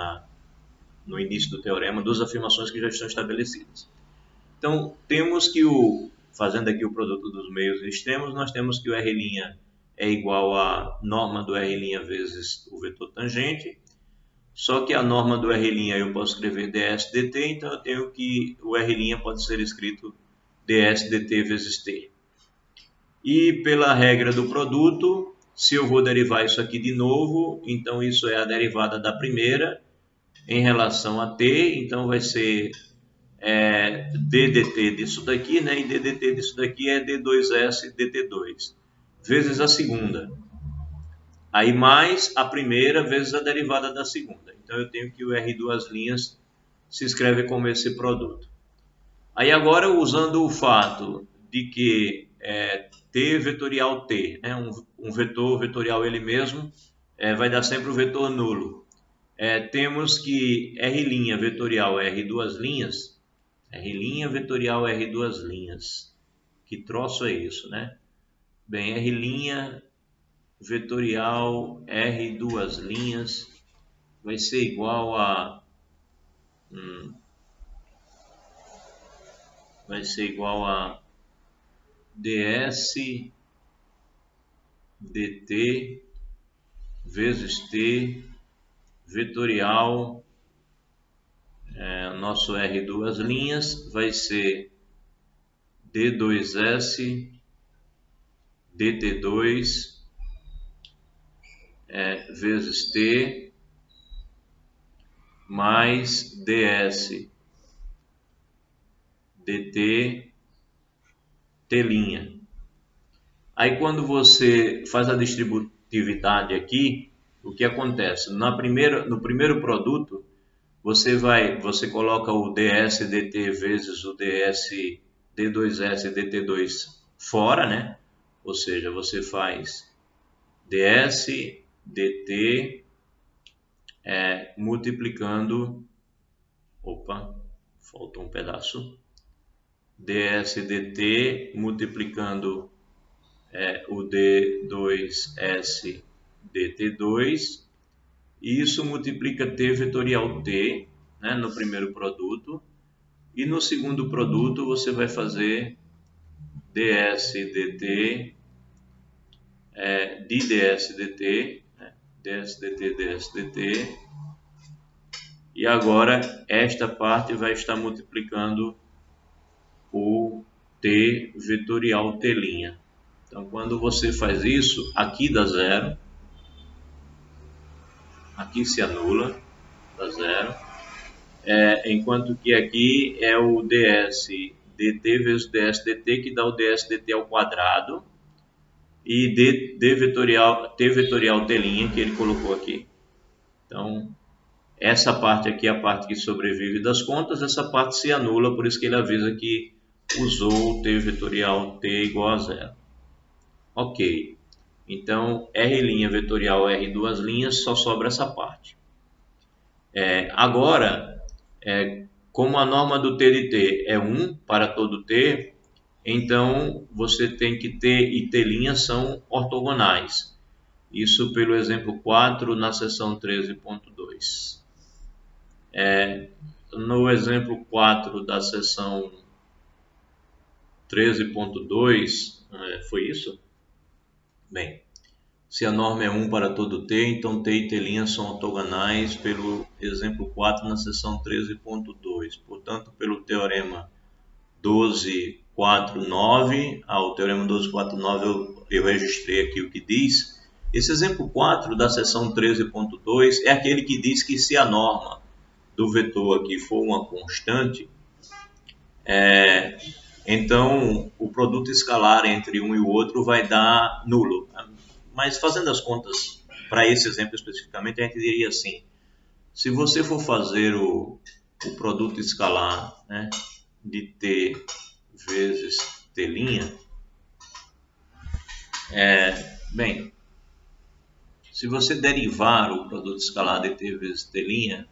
no início do teorema, duas afirmações que já estão estabelecidas. Então, temos que fazendo aqui o produto dos meios extremos, nós temos que o R' é igual à norma do R' vezes o vetor tangente. Só que a norma do R' eu posso escrever ds dt, então eu tenho que o R' pode ser escrito ds dt vezes t. E pela regra do produto, se eu vou derivar isso aqui de novo, então isso é a derivada da primeira em relação a t, então vai ser d dt disso daqui, né? E d dt disso daqui é d2s dt2, vezes a segunda. Aí mais a primeira vezes a derivada da segunda. Então eu tenho que o R duas linhas se escreve como esse produto. Aí agora, usando o fato de que T vetorial T, né, um vetor vetorial ele mesmo, vai dar sempre o vetor nulo. Temos que R' vetorial R duas linhas, R' vetorial R duas linhas. Que troço é isso, né? Bem, R' vetorial R duas linhas vai ser igual a ds dt vezes t vetorial, nosso R duas linhas vai ser d2s dt2 vezes t mais ds dt t'. Aí quando você faz a distributividade aqui, o que acontece? No primeiro produto, você coloca o ds dt vezes o ds d2s dt2 fora, né? Ou seja, você faz ds dt multiplicando, faltou um pedaço, ds dt multiplicando o d2s dt2, e isso multiplica t vetorial t, né, no primeiro produto, e no segundo produto você vai fazer ds dt ds dt, né, ds dt, e agora esta parte vai estar multiplicando o t vetorial t'. Então, quando você faz isso, aqui dá zero, aqui se anula, dá zero, enquanto que aqui é o ds dt vezes ds dt, que dá o ds dt ao quadrado, e t vetorial t', que ele colocou aqui. Então, essa parte aqui é a parte que sobrevive das contas, essa parte se anula, por isso que ele avisa que usou o t vetorial t igual a zero. Ok, então R' vetorial R duas linhas, só sobra essa parte. Agora, como a norma do t de t é 1 para todo t, então você tem que t e t' são ortogonais. Isso pelo exemplo 4 na seção 13.2. No exemplo 4 da seção 13.2, foi isso? Bem, se a norma é 1 para todo T, então T e T' são ortogonais pelo exemplo 4 na seção 13.2. Portanto, pelo teorema 12.4.9, o teorema 12.4.9 eu registrei aqui o que diz. Esse exemplo 4 da seção 13.2 é aquele que diz que se a norma do vetor aqui for uma constante, então o produto escalar entre um e o outro vai dar nulo. Mas fazendo as contas para esse exemplo especificamente, a gente diria assim: se você for fazer o produto escalar, né, de T vezes T', bem, se você derivar o produto escalar de T vezes T',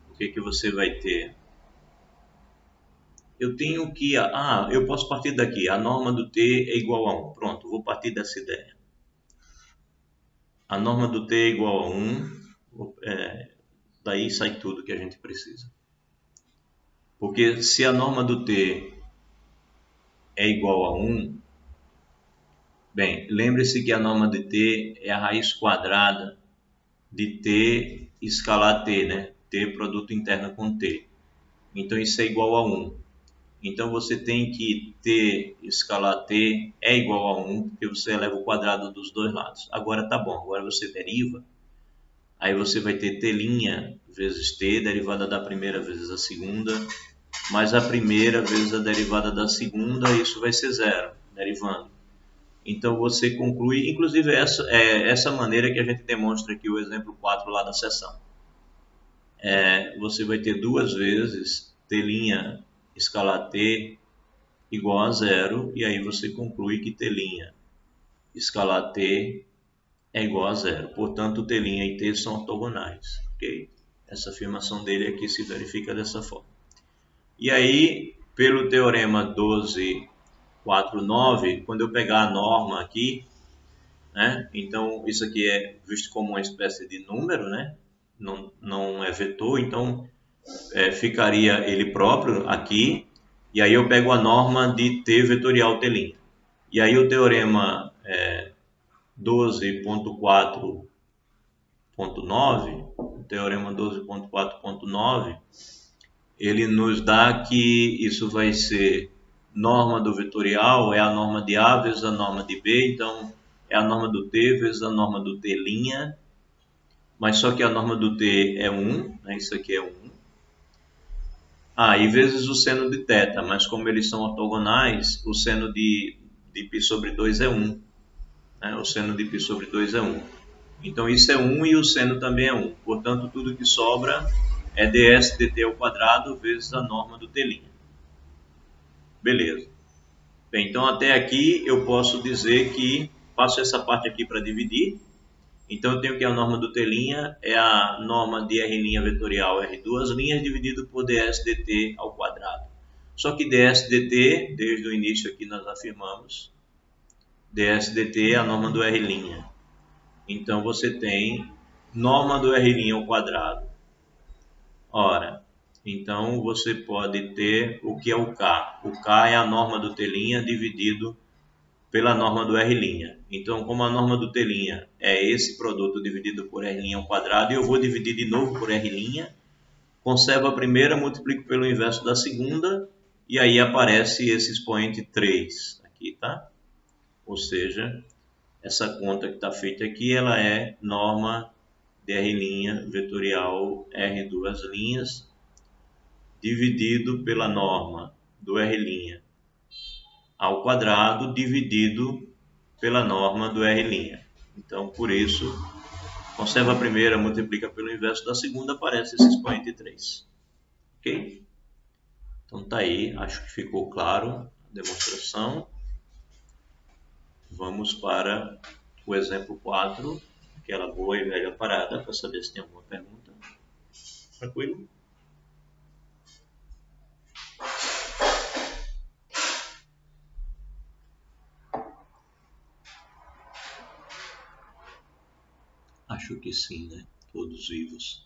o que você vai ter? Eu tenho que, eu posso partir daqui, a norma do T é igual a 1. Pronto, vou partir dessa ideia. A norma do T é igual a 1, daí sai tudo que a gente precisa. Porque se a norma do T é igual a 1, bem, lembre-se que a norma de T é a raiz quadrada de T escalar T, né? T produto interno com T. Então isso é igual a 1. Então você tem que T escalar T é igual a 1, porque você eleva o quadrado dos dois lados. Agora tá bom, agora você deriva. Aí você vai ter T' vezes T, derivada da primeira vezes a segunda, mais a primeira vezes a derivada da segunda, isso vai ser zero, derivando. Então você conclui, inclusive essa maneira que a gente demonstra aqui o exemplo 4 lá da seção. Você vai ter duas vezes T' escalar T igual a zero, e aí você conclui que T' escalar T é igual a zero. Portanto, T' e T são ortogonais. Okay? Essa afirmação dele aqui se verifica dessa forma. E aí, pelo teorema 12.4.9, quando eu pegar a norma aqui, né? Então isso aqui é visto como uma espécie de número, né? Não é vetor, então ficaria ele próprio aqui, e aí eu pego a norma de T vetorial T'. E aí o teorema 12.4.9, o teorema 12.4.9, ele nos dá que isso vai ser norma do vetorial, é a norma de A vezes a norma de B, então é a norma do T vezes a norma do T', mas só que a norma do T é 1, né? Isso aqui é 1. E vezes o seno de θ, mas como eles são ortogonais, o seno de π sobre 2 é 1. Né? O seno de π sobre 2 é 1. Então isso é 1 e o seno também é 1. Portanto, tudo que sobra é ds dt ao quadrado vezes a norma do T'. Beleza. Bem, então até aqui eu posso dizer que faço essa parte aqui para dividir. Então eu tenho que a norma do T' é a norma de R' vetorial R2' dividido por ds dt ao quadrado. Só que ds dt, desde o início aqui nós afirmamos, ds dt é a norma do R'. Então você tem norma do R' ao quadrado. Ora, então você pode ter o que é o K. O K é a norma do T' dividido pela norma do R'. Então, como a norma do T' é esse produto dividido por R' ao quadrado, eu vou dividir de novo por R', conservo a primeira, multiplico pelo inverso da segunda, e aí aparece esse expoente 3 aqui, tá? Ou seja, essa conta que está feita aqui, ela é norma de R' vetorial R2' dividido pela norma do R' ao quadrado dividido pela norma do R'. Então, por isso, conserva a primeira, multiplica pelo inverso da segunda, aparece esse expoente 3. Ok? Então tá aí, acho que ficou claro a demonstração. Vamos para o exemplo 4, aquela boa e velha parada, para saber se tem alguma pergunta. Tranquilo? Acho que sim, né? Todos vivos.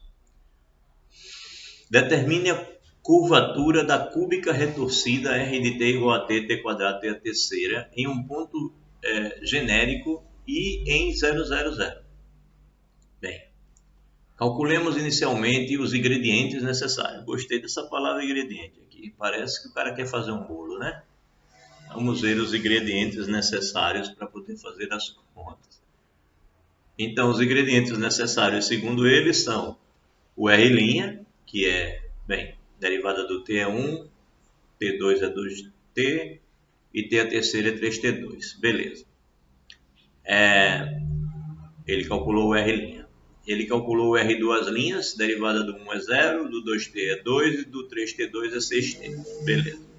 Determine a curvatura da cúbica retorcida R de t igual a t, t quadrado, t a terceira, em um ponto genérico e em 0, 0, 0. Bem, calculemos inicialmente os ingredientes necessários. Gostei dessa palavra ingrediente aqui. Parece que o cara quer fazer um bolo, né? Vamos ver os ingredientes necessários para poder fazer as contas. Então, os ingredientes necessários, segundo ele, são o R', que é, bem, derivada do T é 1, T2 é 2T e T a terceira é 3T2. Beleza. Ele calculou o R'. Ele calculou o R duas linhas, derivada do 1 é 0, do 2T é 2 e do 3T2 é 6T. Beleza.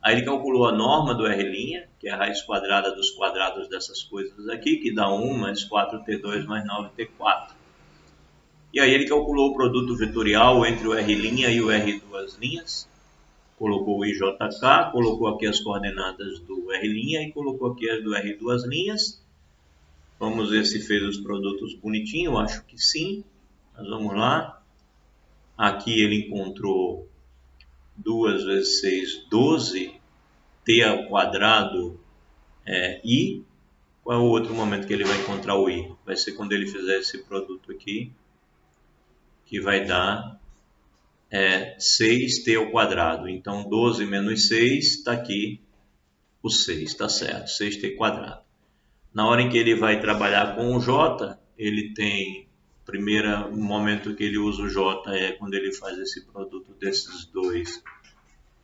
Aí ele calculou a norma do R', que é a raiz quadrada dos quadrados dessas coisas aqui, que dá 1 mais 4T2 mais 9T4. E aí ele calculou o produto vetorial entre o R' e o R duas linhas, colocou o IJK, colocou aqui as coordenadas do R' e colocou aqui as do R duas linhas. Vamos ver se fez os produtos bonitinho, eu acho que sim. Mas vamos lá. Aqui ele encontrou 2 vezes 6, 12, t ao quadrado i. Qual é o outro momento que ele vai encontrar o i? Vai ser quando ele fizer esse produto aqui, que vai dar 6t ao quadrado. Então 12 menos 6 está aqui o 6, está certo, 6t quadrado. Na hora em que ele vai trabalhar com o j, ele tem, primeiro momento que ele usa o j é quando ele faz esse produto desses dois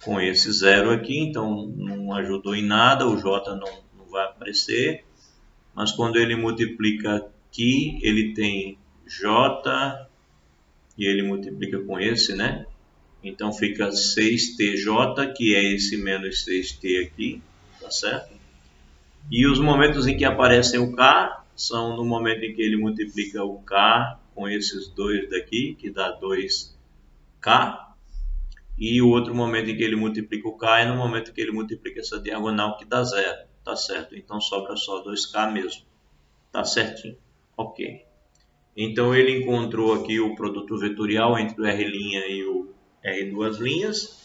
com esse zero aqui, então não ajudou em nada, o j não vai aparecer, mas quando ele multiplica aqui, ele tem j e ele multiplica com esse, né? Então fica 6tj, que é esse menos 6t aqui, tá certo? E os momentos em que aparecem o k são no momento em que ele multiplica o k com esses dois daqui, que dá 2k. E o outro momento em que ele multiplica o k é no momento em que ele multiplica essa diagonal, que dá 0, tá certo? Então sobra só 2k mesmo, tá certinho, ok. Então ele encontrou aqui o produto vetorial entre o R' e o R duas linhas.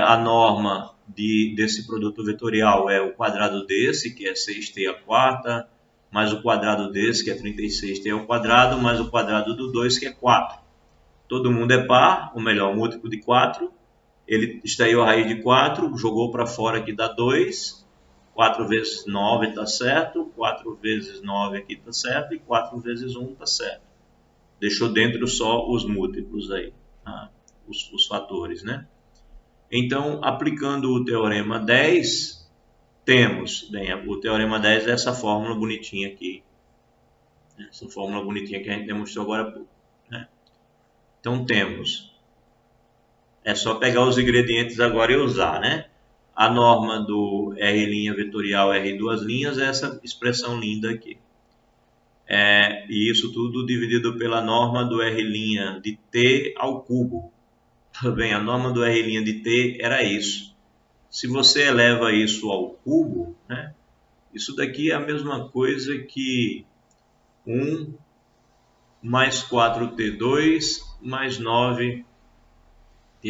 A norma desse produto vetorial é o quadrado desse, que é 6t a quarta, mais o quadrado desse, que é 36t ao quadrado, mais o quadrado do 2, que é 4. Todo mundo é par, ou melhor, múltiplo de 4. Ele extraiu a raiz de 4, jogou para fora aqui dá 2. 4 vezes 9 está certo, 4 vezes 9 aqui está certo e 4 vezes 1 está certo. Deixou dentro só os múltiplos aí, os fatores, né? Então, aplicando o teorema 10, temos, bem, o teorema 10 é essa fórmula bonitinha aqui. Essa fórmula bonitinha que a gente demonstrou agora há pouco, né? Então, temos, é só pegar os ingredientes agora e usar, né? A norma do R' vetorial R duas linhas é essa expressão linda aqui. E isso tudo dividido pela norma do R' de t ao cubo. Bem, a norma do R' de t era isso. Se você eleva isso ao cubo, né, isso daqui é a mesma coisa que 1 mais 4t2 mais 9t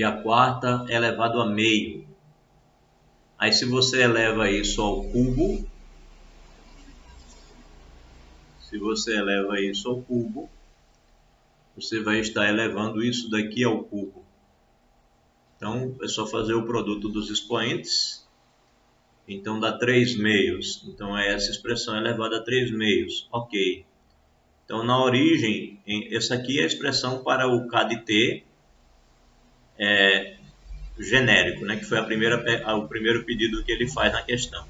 a quarta elevado a meio. Aí se você eleva isso ao cubo, você vai estar elevando isso daqui ao cubo. Então é só fazer o produto dos expoentes. Então dá 3 meios. Então é essa expressão elevada a 3 meios. Ok. Então na origem, essa aqui é a expressão para o k de t genérico, né, que foi o primeiro pedido que ele faz na questão.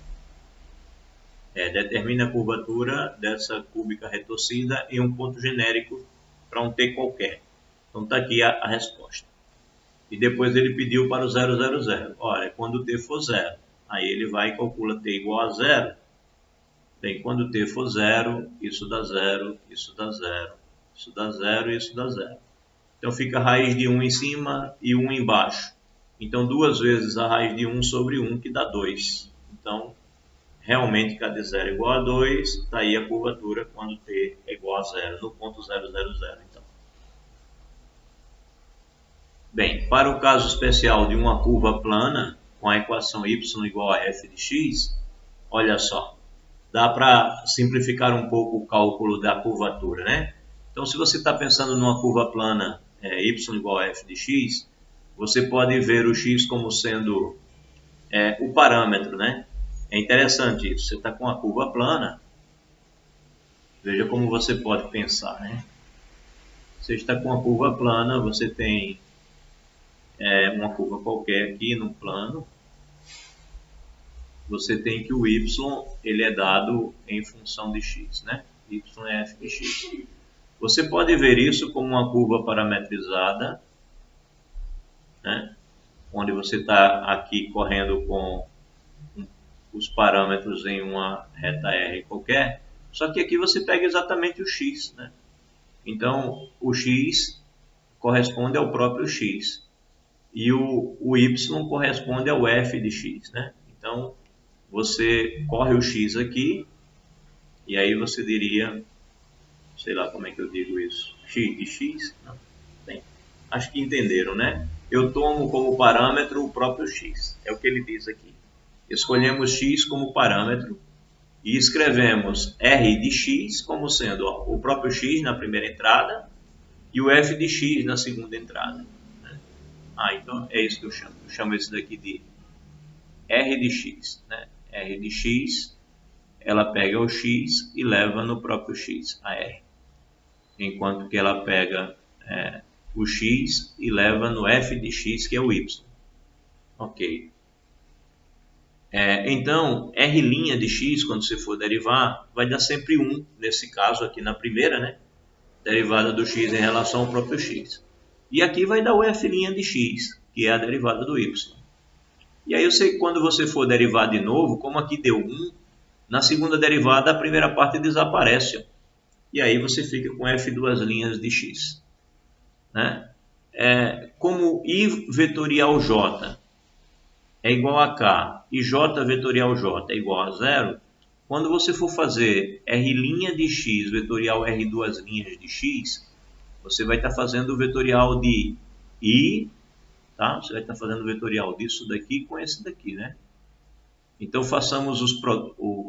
Determine a curvatura dessa cúbica retorcida em um ponto genérico para um t qualquer. Então está aqui a resposta. E depois ele pediu para o 0, 0, 0. Olha, quando t for 0, aí ele vai e calcula t igual a 0. Bem, quando t for 0, isso dá 0, isso dá 0, isso dá 0 e isso dá 0. Então fica a raiz de 1 em cima e 1 embaixo. Então 2 vezes a raiz de 1 sobre 1, que dá 2. Então realmente KD0 igual a 2, está aí a curvatura quando T é igual a 0, no ponto 000. Então. Bem, para o caso especial de uma curva plana, com a equação y igual a f de x, olha só, dá para simplificar um pouco o cálculo da curvatura, né? Então, se você está pensando numa curva plana y igual a f de x, você pode ver o x como sendo o parâmetro, né? É interessante isso. Você está com a curva plana, veja como você pode pensar, né? Você está com a curva plana, você tem uma curva qualquer aqui no plano. Você tem que o y ele é dado em função de x, né? Y é f de x. Você pode ver isso como uma curva parametrizada, né? Onde você está aqui correndo com os parâmetros em uma reta R qualquer, só que aqui você pega exatamente o x, né? Então, o x corresponde ao próprio x e o y corresponde ao f de x, né? Então, você corre o x aqui e aí você diria, sei lá como é que eu digo isso, x de x? Não. Bem, acho que entenderam, né? Eu tomo como parâmetro o próprio x, é o que ele diz aqui. Escolhemos x como parâmetro e escrevemos r de x como sendo o próprio x na primeira entrada e o f de x na segunda entrada. Né? Então é isso que eu chamo. Eu chamo isso daqui de r de x. Né? R de x, ela pega o x e leva no próprio x, a r. Enquanto que ela pega o x e leva no f de x, que é o y. Ok. Então, R' de x, quando você for derivar, vai dar sempre 1, nesse caso aqui na primeira, né? Derivada do x em relação ao próprio x. E aqui vai dar o f' de x, que é a derivada do y. E aí, quando você for derivar de novo, como aqui deu 1, na segunda derivada a primeira parte desaparece. E aí você fica com f duas linhas de x. Né? Como I vetorial j é igual a k e j vetorial j é igual a 0, quando você for fazer R' de x vetorial R duas linhas de x, você vai estar fazendo o vetorial de I, tá? Você vai estar fazendo o vetorial disso daqui com esse daqui, né? Então façamos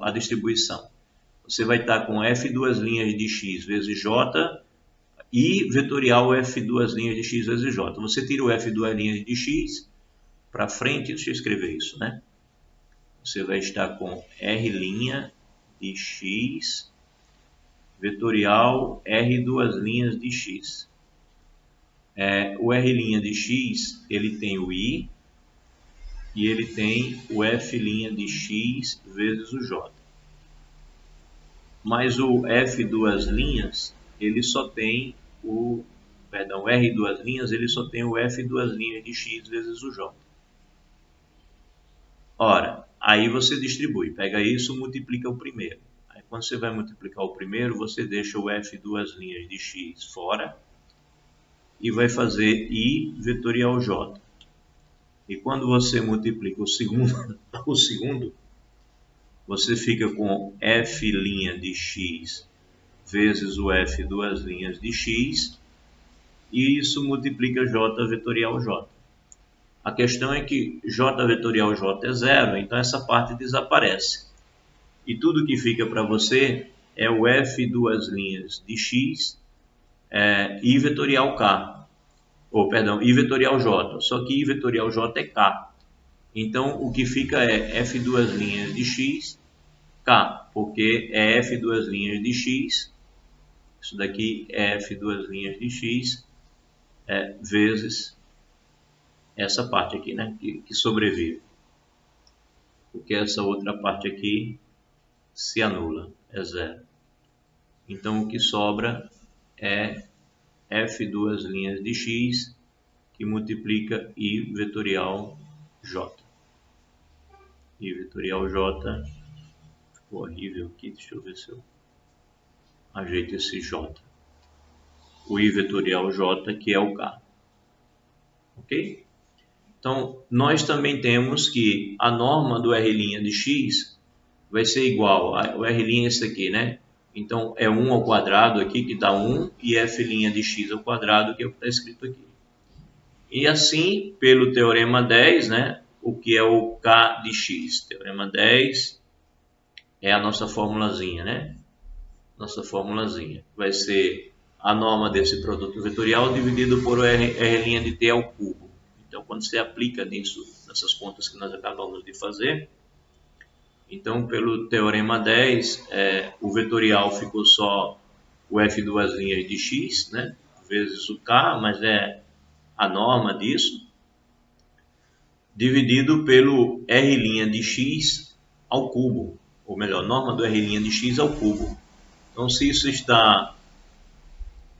a distribuição. Você vai estar com f duas linhas de x vezes j e vetorial f duas linhas de x vezes j. Você tira o f duas linhas de x para frente, deixa eu escrever isso, né? Você vai estar com R' de x vetorial R duas linhas de x. O R' de x, ele tem o I e ele tem o f' de x vezes o j. Mas o f duas linhas, ele só tem R duas linhas, ele só tem o f duas linhas de x vezes o j. Ora, aí você distribui, pega isso, multiplica o primeiro. Aí quando você vai multiplicar o primeiro, você deixa o f duas linhas de x fora e vai fazer I vetorial j. E quando você multiplica o segundo, você fica com f' de x vezes o f duas linhas de x e isso multiplica j vetorial j. A questão é que j vetorial j é 0, então essa parte desaparece. E tudo que fica para você é o f duas linhas de x I vetorial k. I vetorial j. Só que I vetorial j é k. Então o que fica é f duas linhas de x k, porque é f duas linhas de x. Isso daqui é f duas linhas de x vezes essa parte aqui, né, que sobrevive, porque essa outra parte aqui se anula, é 0. Então o que sobra é f duas linhas de x que multiplica I vetorial j. I vetorial j, ficou horrível aqui, deixa eu ver se eu ajeito esse j. O I vetorial j, que é o k. Ok? Então, nós também temos que a norma do R' de x vai ser igual, o R' é esse aqui, né? Então, é 1 ao quadrado aqui, que dá 1, e f' de x ao quadrado, que é o que está escrito aqui. E assim, pelo teorema 10, né? O que é o k de x? Teorema 10 é a nossa formulazinha, né? Nossa formulazinha. Vai ser a norma desse produto vetorial dividido por R' de t ao cubo. Então, quando você aplica nisso, nessas contas que nós acabamos de fazer, então, pelo teorema 10, o vetorial ficou só o f duas linhas de x, né? Vezes o k, mas é a norma disso, dividido pelo R' de x ao cubo, ou melhor, norma do R' de x ao cubo. Então, se isso está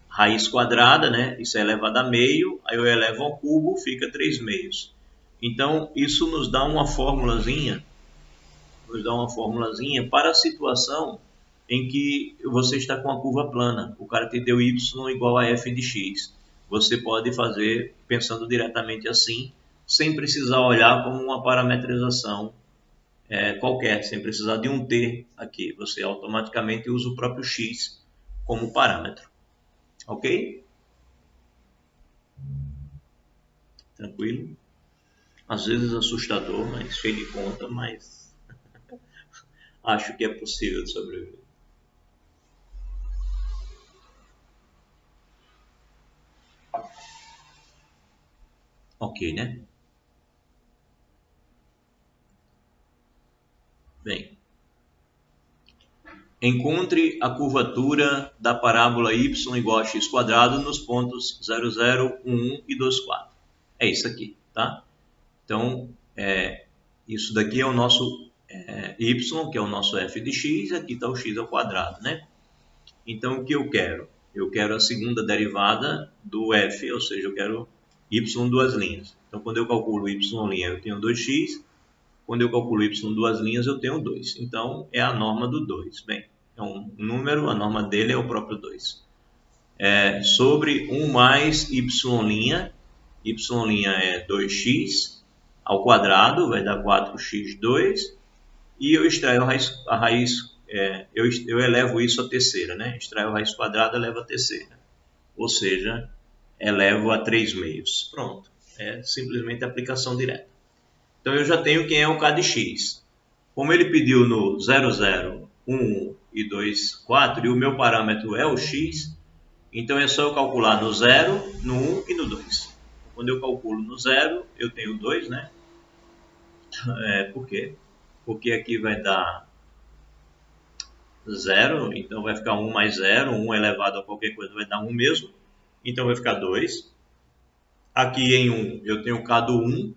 raiz quadrada, né? Isso é elevado a meio, aí eu elevo ao cubo, fica 3 meios. Então, isso nos dá uma formulazinha para a situação em que você está com a curva plana. O cara te deu y igual a f de x. Você pode fazer pensando diretamente assim, sem precisar olhar como uma parametrização qualquer, sem precisar de um t aqui. Você automaticamente usa o próprio x como parâmetro. Ok? Tranquilo? Às vezes assustador, mas cheio de conta, mas acho que é possível de sobreviver. Ok, né? Bem, encontre a curvatura da parábola y igual a x quadrado nos pontos 0, 0, 1 e 2, 4. É isso aqui, tá? Então, isso daqui é o nosso y, que é o nosso f de x, aqui está o x ao quadrado, né? Então, o que eu quero? Eu quero a segunda derivada do f, ou seja, eu quero y duas linhas. Então, quando eu calculo y linha, eu tenho 2x. Quando eu calculo y duas linhas, eu tenho 2. Então, é a norma do 2. Bem, é um número, a norma dele é o próprio 2. Sobre 1 mais y', y' é 2x ao quadrado, vai dar 4x2, e eu extraio a raiz eu elevo isso à terceira, né? Extraio a raiz quadrada, elevo a terceira. Ou seja, elevo a 3 meios. Pronto. É simplesmente aplicação direta. Então, eu já tenho quem é o k de x. Como ele pediu no 0, 0, 1 e 2, 4, e o meu parâmetro é o x, então é só eu calcular no 0, no 1 e no 2. Quando eu calculo no 0, eu tenho 2, né? Por quê? Porque aqui vai dar 0, então vai ficar 1 mais 0, 1 elevado a qualquer coisa vai dar 1 mesmo, então vai ficar 2. Aqui em 1 eu tenho o k do 1,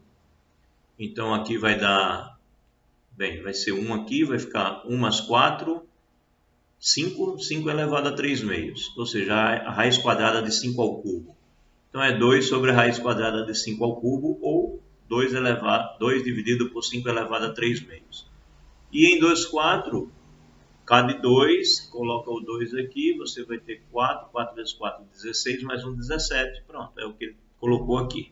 então aqui vai dar, bem, vai ser 1 aqui, vai ficar 1 mais 4, 5, 5 elevado a 3 meios, ou seja, a raiz quadrada de 5 ao cubo. Então é 2 sobre a raiz quadrada de 5 ao cubo, ou 2 dividido por 5 elevado a 3 meios. E em 2, 4, k de 2, coloca o 2 aqui, você vai ter 4, 4 vezes 4, 16, mais um 17. Pronto, é o que ele colocou aqui.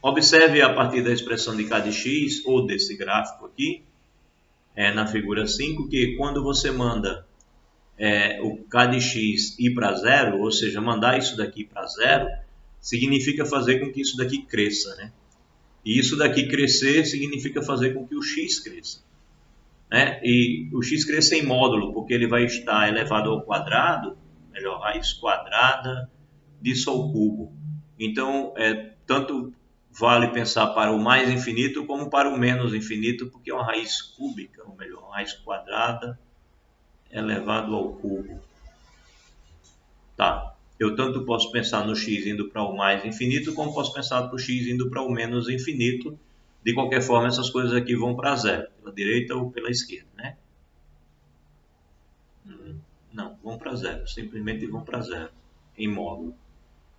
Observe a partir da expressão de k de x, ou desse gráfico aqui, na figura 5, que quando você manda o k de x ir para zero, ou seja, mandar isso daqui para zero, significa fazer com que isso daqui cresça, né? E isso daqui crescer significa fazer com que o x cresça, né? E o x cresça em módulo, porque ele vai estar elevado ao quadrado, melhor, raiz quadrada disso ao cubo. Então, tanto vale pensar para o mais infinito como para o menos infinito, porque é uma raiz cúbica, ou melhor, uma raiz quadrada elevado ao cubo. Tá. Eu tanto posso pensar no x indo para o mais infinito, como posso pensar para o x indo para o menos infinito. De qualquer forma, essas coisas aqui vão para zero, pela direita ou pela esquerda, né? Não, vão para zero, simplesmente vão para zero, em módulo.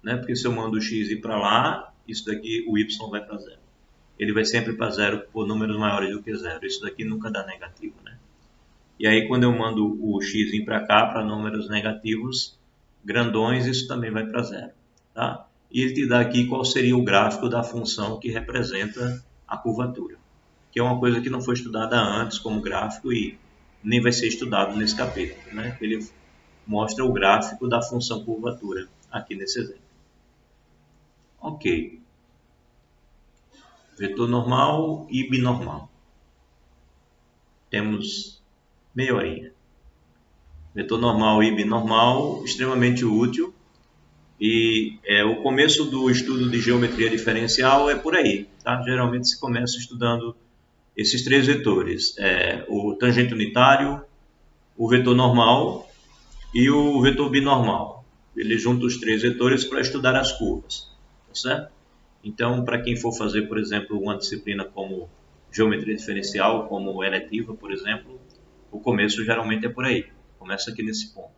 Né? Porque se eu mando o x ir para lá, isso daqui, o y vai para zero. Ele vai sempre para zero por números maiores do que zero. Isso daqui nunca dá negativo, né? E aí, quando eu mando o x vir para cá, para números negativos grandões, isso também vai para zero. Tá? E ele te dá aqui qual seria o gráfico da função que representa a curvatura. que é uma coisa que não foi estudada antes como gráfico e nem vai ser estudado nesse capítulo, né? Ele mostra o gráfico da função curvatura aqui nesse exemplo. Ok. Vetor normal e binormal. Temos meia horinha. Vetor normal e binormal, extremamente útil. E o começo do estudo de geometria diferencial é por aí. Tá? Geralmente se começa estudando esses três vetores. O tangente unitário, o vetor normal e o vetor binormal. Ele junta os três vetores para estudar as curvas. Tá certo? Então, para quem for fazer, por exemplo, uma disciplina como geometria diferencial, como eletiva, por exemplo, o começo geralmente é por aí. Começa aqui nesse ponto.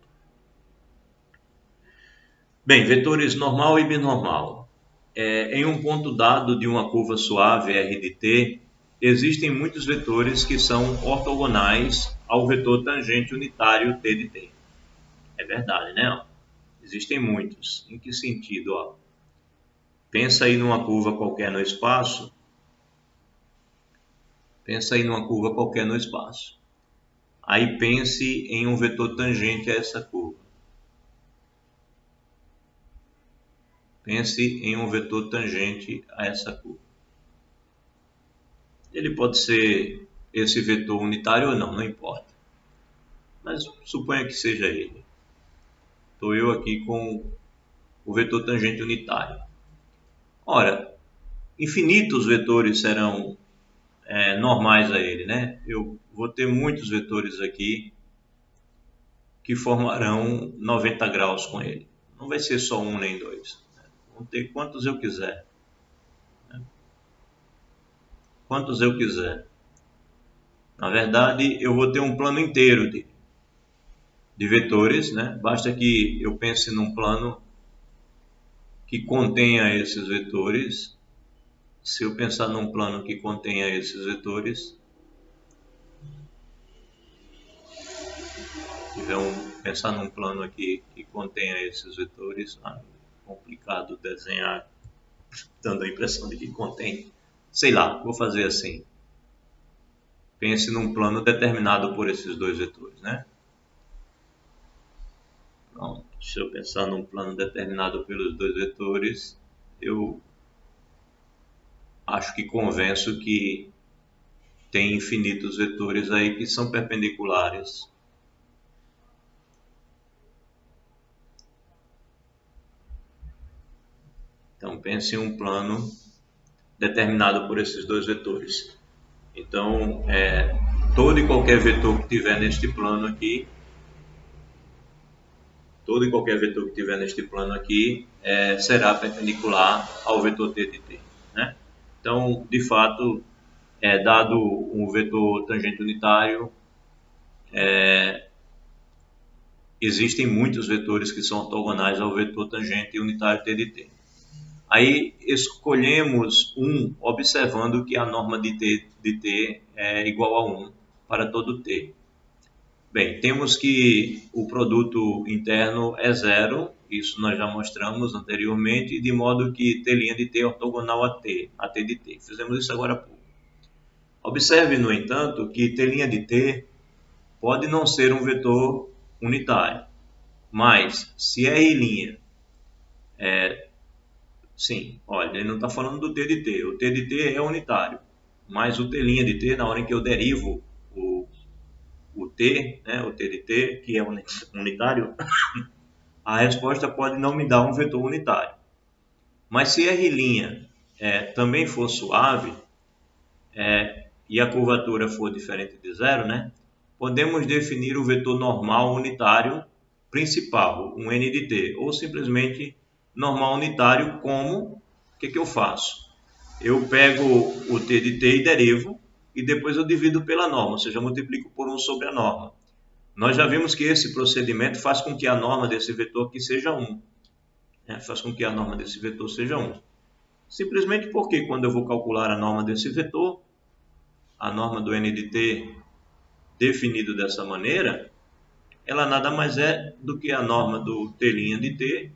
Bem, vetores normal e binormal. Em um ponto dado de uma curva suave R de t, existem muitos vetores que são ortogonais ao vetor tangente unitário t de t. É verdade, né? Existem muitos. Em que sentido? Pensa aí numa curva qualquer no espaço. Aí pense em um vetor tangente a essa curva. Pense em um vetor tangente a essa curva. Ele pode ser esse vetor unitário ou não, não importa. Mas suponha que seja ele. Estou eu aqui com o vetor tangente unitário. Ora, infinitos vetores serão normais a ele, né? Eu vou ter muitos vetores aqui que formarão 90 graus com ele. Não vai ser só um nem dois. Vou ter quantos eu quiser. Na verdade, eu vou ter um plano inteiro de vetores, né? Basta que eu pense num plano que contenha esses vetores. Se eu pensar num plano que contenha esses vetores, pensar num plano aqui que contenha esses vetores, complicado desenhar, dando a impressão de que contém. Sei lá, vou fazer assim. Pense num plano determinado por esses dois vetores, né? Pronto, se eu pensar num plano determinado pelos dois vetores, eu acho que convenço que tem infinitos vetores aí que são perpendiculares. Então pense em um plano determinado por esses dois vetores. Então, todo e qualquer vetor que tiver neste plano aqui, será perpendicular ao vetor t de t, né? Então, de fato, dado um vetor tangente unitário, existem muitos vetores que são ortogonais ao vetor tangente unitário t de t. Aí escolhemos um observando que a norma de t é igual a 1 para todo t. Bem, temos que o produto interno é zero, isso nós já mostramos anteriormente, de modo que t' de t é ortogonal a t de t. Fizemos isso agora há pouco. Observe, no entanto, que t' de t pode não ser um vetor unitário, mas se R' sim, olha, ele não está falando do t de t. O t de t é unitário, mas o t' de t, na hora em que eu derivo o t, né, o t de t, que é unitário, a resposta pode não me dar um vetor unitário. Mas se R' também for suave, e a curvatura for diferente de zero, né, podemos definir o vetor normal unitário principal, um n de t, ou simplesmente normal unitário, como, o que eu faço? Eu pego o t de t e derivo, e depois eu divido pela norma, ou seja, multiplico por 1 sobre a norma. Nós já vimos que esse procedimento faz com que a norma desse vetor aqui seja 1. Simplesmente porque quando eu vou calcular a norma desse vetor, a norma do n de t definido dessa maneira, ela nada mais é do que a norma do t' de t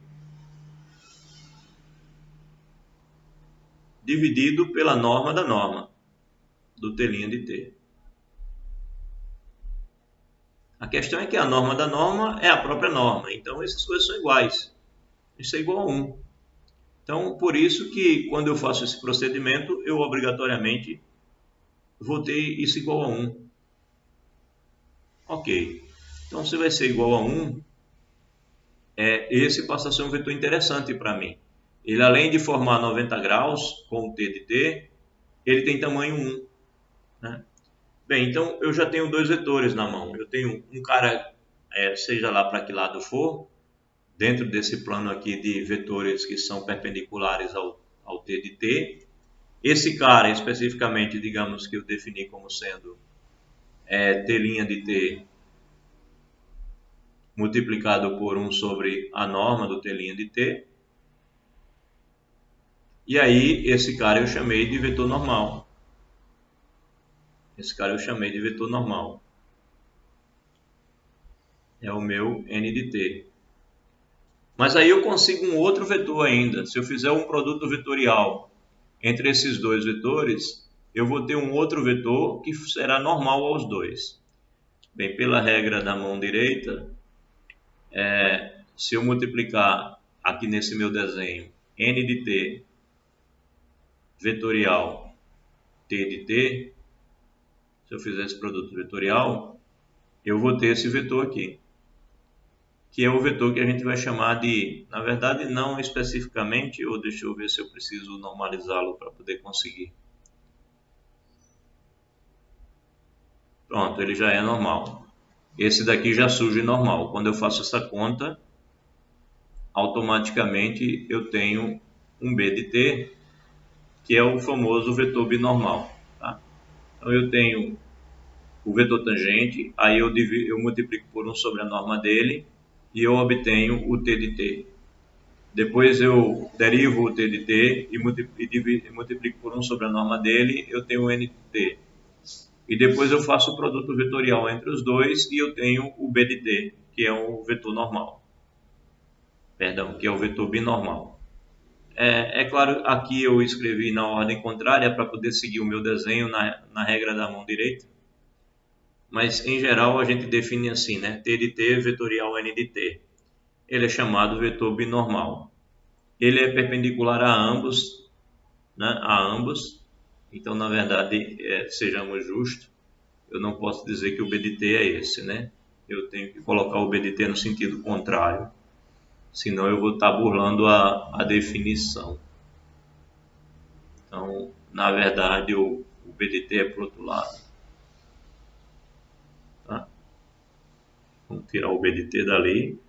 dividido pela norma da norma do T' de T. A questão é que a norma da norma é a própria norma, então essas coisas são iguais. Isso é igual a 1. Então, por isso que quando eu faço esse procedimento, eu obrigatoriamente vou ter isso igual a 1. Ok. Então, se vai ser igual a 1, esse passa a ser um vetor interessante para mim. Ele, além de formar 90 graus com o T de T, ele tem tamanho 1. Né? Bem, então eu já tenho dois vetores na mão. Eu tenho um cara, seja lá para que lado for, dentro desse plano aqui de vetores que são perpendiculares ao T de T. Esse cara, especificamente, digamos que eu defini como sendo T' de T multiplicado por 1 sobre a norma do T' de T. E aí, esse cara eu chamei de vetor normal. Esse cara eu chamei de vetor normal. É o meu N de T. Mas aí eu consigo um outro vetor ainda. Se eu fizer um produto vetorial entre esses dois vetores, eu vou ter um outro vetor que será normal aos dois. Bem, pela regra da mão direita, se eu multiplicar aqui nesse meu desenho N de T vetorial T de T, se eu fizer esse produto vetorial, eu vou ter esse vetor aqui, que é o vetor que a gente vai chamar de, na verdade não especificamente, ou deixa eu ver se eu preciso normalizá-lo para poder conseguir. Pronto, ele já é normal. Esse daqui já surge normal. Quando eu faço essa conta, automaticamente eu tenho um B de T, que é o famoso vetor binormal. Tá? Então eu tenho o vetor tangente, aí eu multiplico por 1 sobre a norma dele e eu obtenho o T de T. Depois eu derivo o T de T e multiplico por 1 sobre a norma dele, eu tenho o N de T. E depois eu faço o produto vetorial entre os dois e eu tenho o B de T, que é o vetor normal. Perdão, que é o vetor binormal. É claro, aqui eu escrevi na ordem contrária para poder seguir o meu desenho na regra da mão direita. Mas em geral a gente define assim, né? T de T vetorial N de T. Ele é chamado vetor binormal. Ele é perpendicular a ambos, né? A ambos. Então, na verdade, sejamos justos, eu não posso dizer que o B de T é esse, né? Eu tenho que colocar o B de T no sentido contrário, senão eu vou estar burlando a definição. Então, na verdade, o B de T é para o outro lado. Tá? Vamos tirar o B de T dali,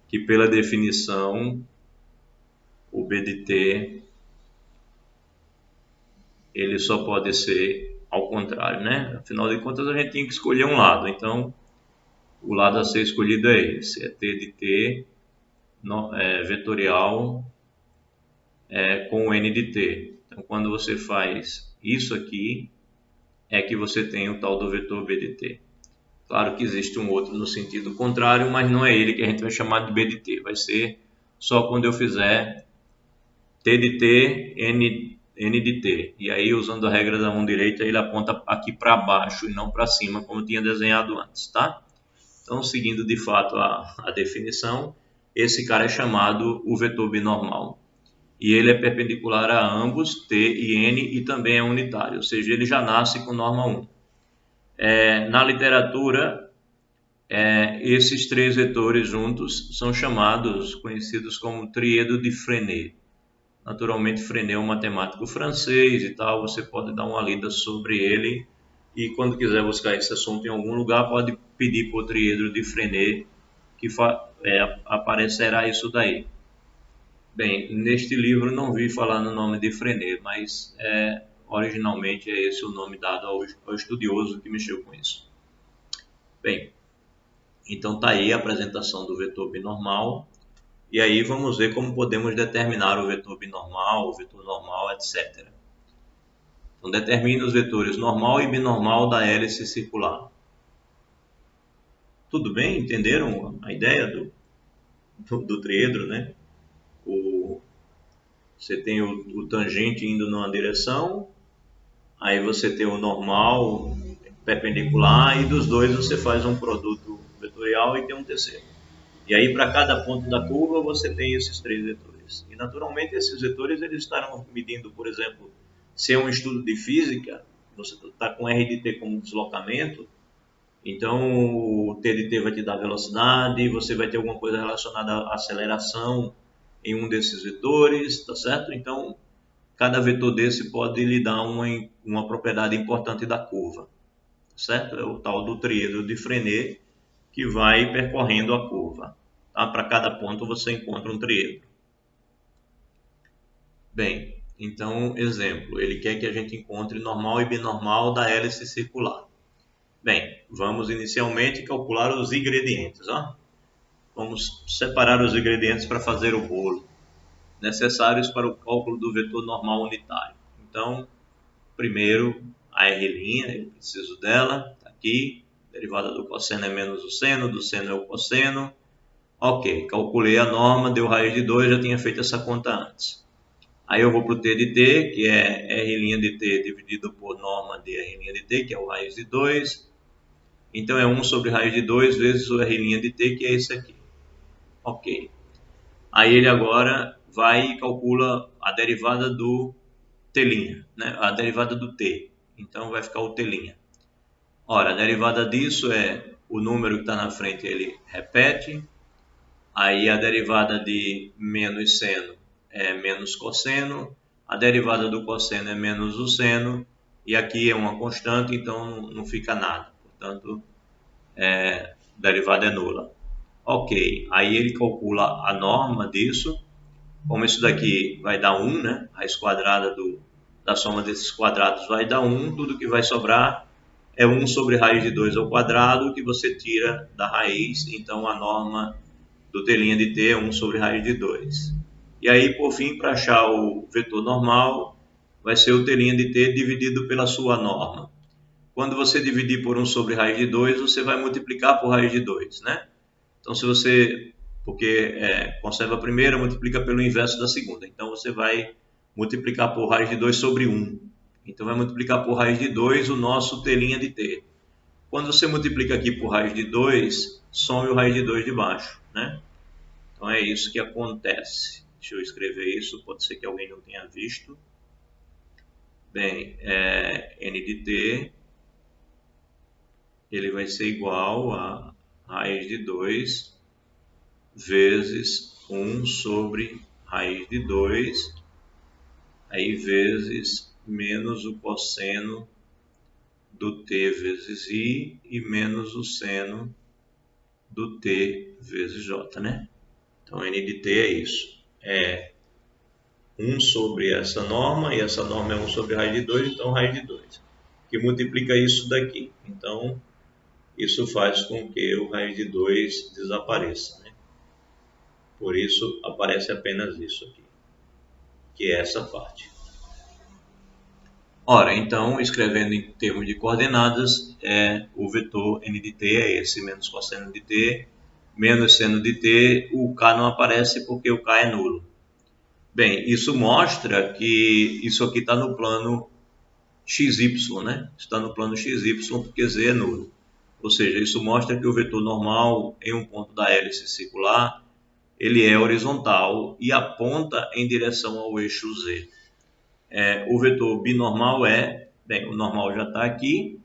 que pela definição, o B de T ele só pode ser ao contrário, né? Afinal de contas, a gente tem que escolher um lado. Então, o lado a ser escolhido é esse, é T de T vetorial com N de T. Então, quando você faz isso aqui, é que você tem o tal do vetor B de T. Claro que existe um outro no sentido contrário, mas não é ele que a gente vai chamar de B de T. Vai ser só quando eu fizer T de T, N de T. E aí, usando a regra da mão direita, ele aponta aqui para baixo e não para cima, como eu tinha desenhado antes, tá? Então, seguindo de fato a definição, esse cara é chamado o vetor binormal. E ele é perpendicular a ambos, T e N, e também é unitário, ou seja, ele já nasce com norma 1. Na literatura, esses três vetores juntos são conhecidos como tríedo de Frenet. Naturalmente, Frenet é um matemático francês e tal, você pode dar uma lida sobre ele e quando quiser buscar esse assunto em algum lugar, pode pedir por tríedo de Frenet, que aparecerá isso daí. Bem, neste livro não vi falar no nome de Frenet, mas originalmente é esse o nome dado ao estudioso que mexeu com isso. Bem, então está aí a apresentação do vetor binormal. E aí vamos ver como podemos determinar o vetor binormal, o vetor normal, etc. Então determine os vetores normal e binormal da hélice circular. Tudo bem? Entenderam a ideia do triedro, né? Você tem o tangente indo numa direção, aí você tem o normal, perpendicular, e dos dois você faz um produto vetorial e tem um terceiro. E aí para cada ponto da curva você tem esses três vetores. E naturalmente esses vetores eles estarão medindo, por exemplo, se é um estudo de física, você está com R de T como deslocamento, então o T de T vai te dar velocidade, você vai ter alguma coisa relacionada à aceleração em um desses vetores, tá certo? Então cada vetor desse pode lhe dar uma propriedade importante da curva, certo? É o tal do triedro de Frenet que vai percorrendo a curva. Tá? Para cada ponto você encontra um triedro. Bem, então, exemplo, ele quer que a gente encontre normal e binormal da hélice circular. Bem, vamos inicialmente calcular os ingredientes. Ó. Vamos separar os ingredientes para fazer o bolo, necessários para o cálculo do vetor normal unitário. Então, primeiro, a R', eu preciso dela, está aqui. Derivada do cosseno é menos o seno, do seno é o cosseno. Ok, calculei a norma, deu raiz de 2, já tinha feito essa conta antes. Aí eu vou para o T de T, que é R' de T dividido por norma de R' de T, que é o raiz de 2. Então é 1 sobre raiz de 2 vezes o R' de T, que é esse aqui. Ok. Aí ele agora vai e calcula a derivada do T', né? A derivada do T. Então vai ficar o T'. Ora, a derivada disso é o número que está na frente, ele repete. Aí a derivada de menos seno é menos cosseno, a derivada do cosseno é menos o seno, e aqui é uma constante, então não fica nada. Portanto, a derivada é nula. Ok, aí ele calcula a norma disso. Como isso daqui vai dar 1, né? A raiz quadrada da soma desses quadrados vai dar 1, tudo que vai sobrar é 1 sobre raiz de 2 ao quadrado, que você tira da raiz, então a norma do T' de T é 1 sobre raiz de 2. E aí, por fim, para achar o vetor normal, vai ser o T' de T dividido pela sua norma. Quando você dividir por 1 sobre raiz de 2, você vai multiplicar por raiz de 2, né? Então, se você, porque conserva a primeira, multiplica pelo inverso da segunda. Então, você vai multiplicar por raiz de 2 sobre 1. Então, vai multiplicar por raiz de 2 o nosso T' de T. Quando você multiplica aqui por raiz de 2, some o raiz de 2 de baixo, né? Então é isso que acontece. Deixa eu escrever isso, pode ser que alguém não tenha visto. Bem, n de t, ele vai ser igual a raiz de 2 vezes 1 sobre raiz de 2, aí vezes menos o cosseno do t vezes i e menos o seno do t vezes j, né? Então, n de t é isso. É 1 sobre essa norma, e essa norma é 1 sobre raiz de 2, então raiz de 2, que multiplica isso daqui. Então, isso faz com que o raiz de 2 desapareça, né? Por isso, aparece apenas isso aqui, que é essa parte. Ora, então, escrevendo em termos de coordenadas, o vetor n de t é esse, menos cosseno de t, menos seno de t, o k não aparece porque o k é nulo. Bem, isso mostra que isso aqui está no plano XY, né? Está no plano XY porque Z é nulo. Ou seja, isso mostra que o vetor normal em um ponto da hélice circular, ele é horizontal e aponta em direção ao eixo Z. O vetor binormal bem, o normal já está aqui,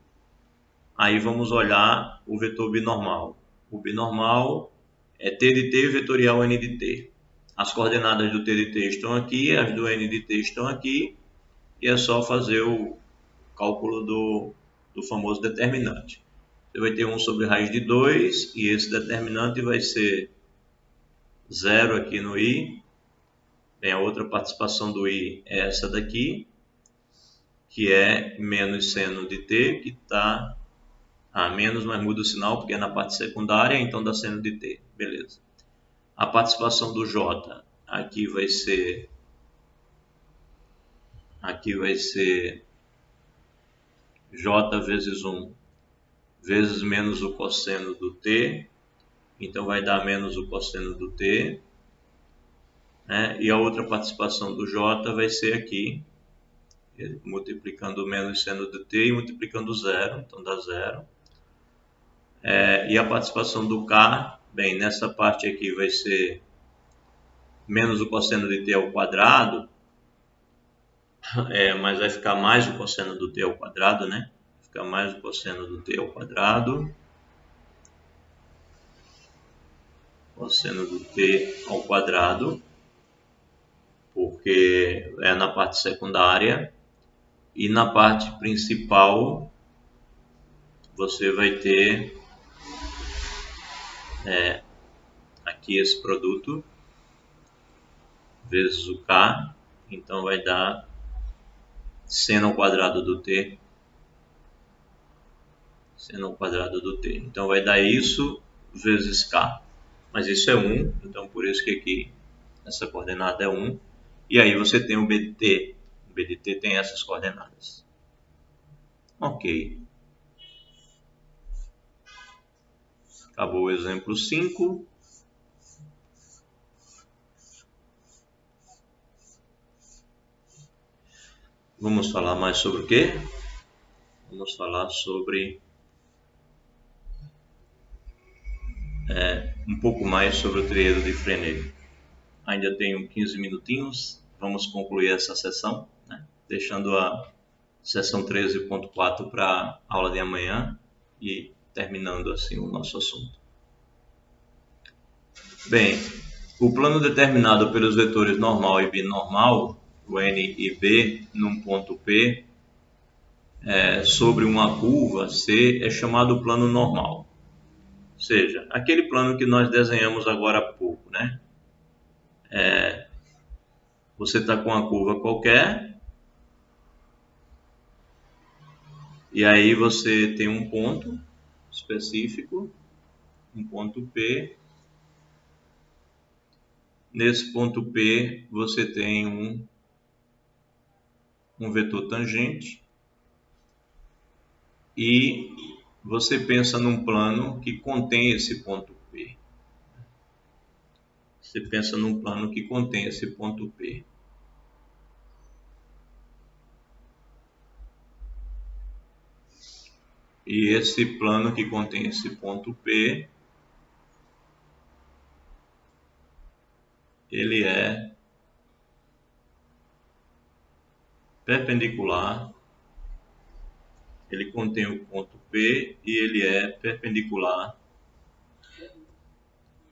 aí vamos olhar o vetor binormal. O binormal é T de T vetorial N de T. As coordenadas do T de T estão aqui, as do N de T estão aqui, e é só fazer o cálculo do famoso determinante. Você vai ter 1 sobre raiz de 2, e esse determinante vai ser 0 aqui no i. Bem, a outra participação do i é essa daqui, que é menos seno de t, que está menos, mas muda o sinal porque é na parte secundária, então dá seno de t. Beleza. A participação do j aqui vai ser j vezes 1 vezes menos o cosseno do t, então vai dar menos o cosseno do t, né? E a outra participação do j vai ser aqui, multiplicando o menos seno de t e multiplicando zero, então dá zero. E a participação do k, bem, nessa parte aqui vai ser menos o cosseno de t ao quadrado, mas vai ficar mais o cosseno do t ao quadrado, né? Fica mais o cosseno do t ao quadrado. Cosseno do t ao quadrado, porque é na parte secundária. E na parte principal, você vai ter aqui esse produto vezes o k, então vai dar seno ao quadrado do t, seno ao quadrado do t. Então vai dar isso vezes k, mas isso é 1, então por isso que aqui essa coordenada é 1. E aí você tem o b de t. O b de t tem essas coordenadas. Ok. Acabou o exemplo 5. Vamos falar mais sobre o quê? Vamos falar sobre um pouco mais sobre o trieiro de Frenet. Ainda tenho 15 minutinhos. Vamos concluir essa sessão, né? Deixando a sessão 13.4 para a aula de amanhã e terminando assim o nosso assunto. Bem, o plano determinado pelos vetores normal e binormal, o n e b, num ponto P, sobre uma curva C, é chamado plano normal. Ou seja, aquele plano que nós desenhamos agora há pouco, né? Você está com uma curva qualquer, e aí você tem um ponto específico, um ponto P. Nesse ponto P, você tem um vetor tangente, e você pensa num plano que contém esse ponto P. Você pensa num plano que contém esse ponto P. E esse plano que contém esse ponto P, ele é perpendicular, ele contém o ponto P e ele é perpendicular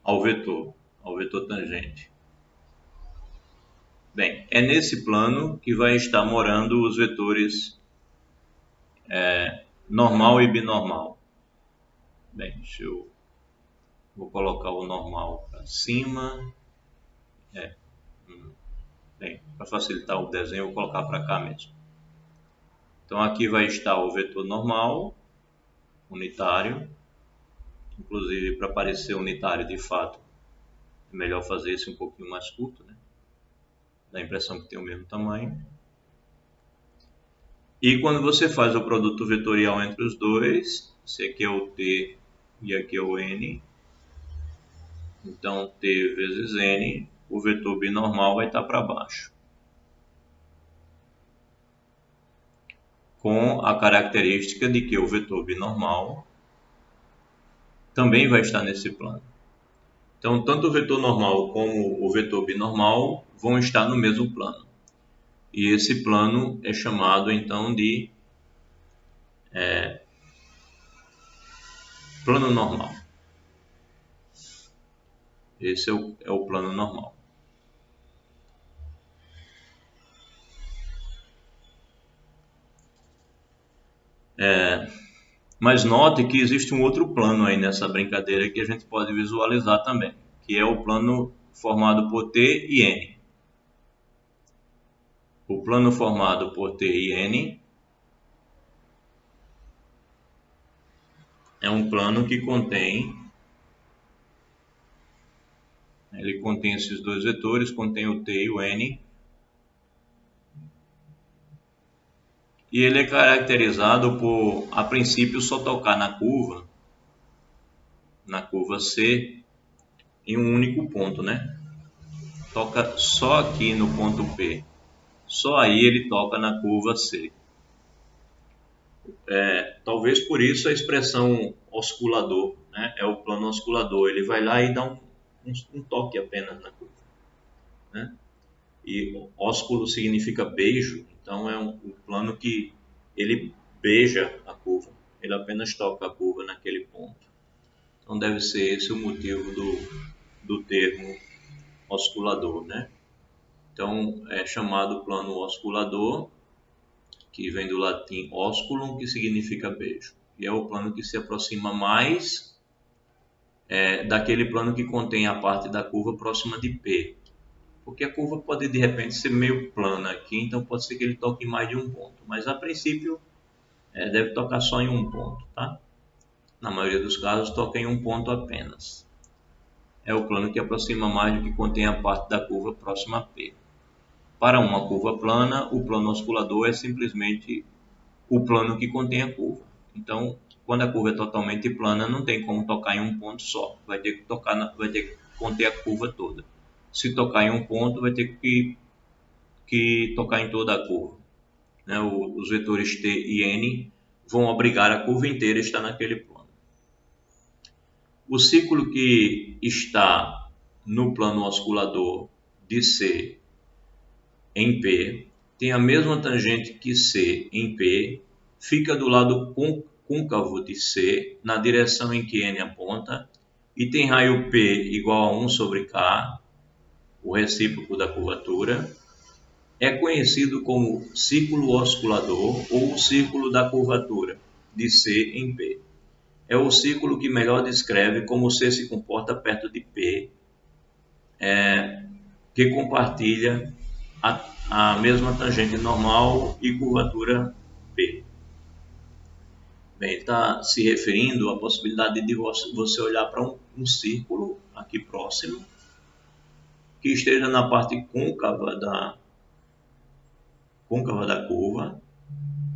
ao vetor tangente. Bem, é nesse plano que vai estar morando os vetores normal e binormal. Bem, vou colocar o normal para cima. Bem, para facilitar o desenho, eu vou colocar para cá mesmo. Então aqui vai estar o vetor normal, unitário. Inclusive, para parecer unitário de fato, é melhor fazer esse um pouquinho mais curto, né? Dá a impressão que tem o mesmo tamanho. E quando você faz o produto vetorial entre os dois, esse aqui é o t e aqui é o n. Então, t vezes n, o vetor binormal vai estar para baixo. Com a característica de que o vetor binormal também vai estar nesse plano. Então, tanto o vetor normal como o vetor binormal vão estar no mesmo plano. E esse plano é chamado, então, de plano normal. Esse é o plano normal. Mas note que existe um outro plano aí nessa brincadeira que a gente pode visualizar também, que é o plano formado por T e N. O plano formado por T e N é um plano que contém esses dois vetores, contém o T e o N, e ele é caracterizado por, a princípio, só tocar na curva C, em um único ponto, né? Toca só aqui no ponto P. só aí ele toca na curva C. Talvez por isso a expressão osculador, né? É o plano osculador. Ele vai lá e dá um toque apenas na curva, né? E ósculo significa beijo, então é um plano que ele beija a curva. Ele apenas toca a curva naquele ponto. Então deve ser esse o motivo do termo osculador, né? Então é chamado plano osculador, que vem do latim osculum, que significa beijo. E é o plano que se aproxima mais daquele plano que contém a parte da curva próxima de P. Porque a curva pode de repente ser meio plana aqui, então pode ser que ele toque em mais de um ponto. Mas a princípio deve tocar só em um ponto, tá? Na maioria dos casos toca em um ponto apenas. É o plano que aproxima mais do que contém a parte da curva próxima a P. Para uma curva plana, o plano osculador é simplesmente o plano que contém a curva. Então, quando a curva é totalmente plana, não tem como tocar em um ponto só. Vai ter que conter a curva toda. Se tocar em um ponto, vai ter que tocar em toda a curva, né? Os vetores t e n vão obrigar a curva inteira a estar naquele plano. O ciclo que está no plano osculador de C em P tem a mesma tangente que C em P, fica do lado côncavo de C, na direção em que N aponta, e tem raio P igual a 1 sobre K, o recíproco da curvatura. É conhecido como círculo osculador ou círculo da curvatura de C em P. É o círculo que melhor descreve como C se comporta perto de P, que compartilha a mesma tangente normal e curvatura P. Bem, ele está se referindo à possibilidade de você olhar para um círculo aqui próximo, que esteja na parte côncava da curva.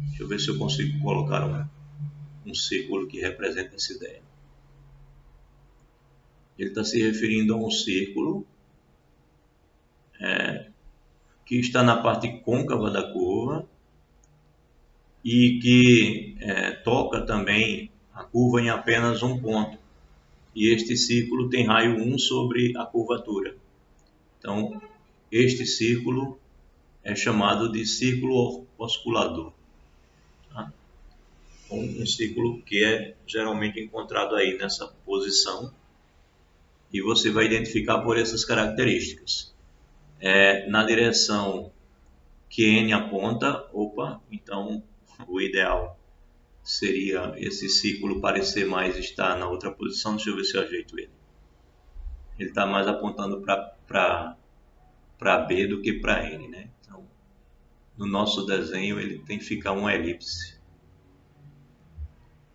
Deixa eu ver se eu consigo colocar um círculo que representa essa ideia. Ele está se referindo a um círculo que está na parte côncava da curva e que toca também a curva em apenas um ponto. E este círculo tem raio 1 sobre a curvatura. Então, este círculo é chamado de círculo osculador. Tá? Um círculo que é geralmente encontrado aí nessa posição, e você vai identificar por essas características. Na direção que N aponta, então o ideal seria esse círculo parecer mais estar na outra posição. Deixa eu ver se eu ajeito ele. Ele está mais apontando para B do que para N, né? Então, no nosso desenho ele tem que ficar uma elipse.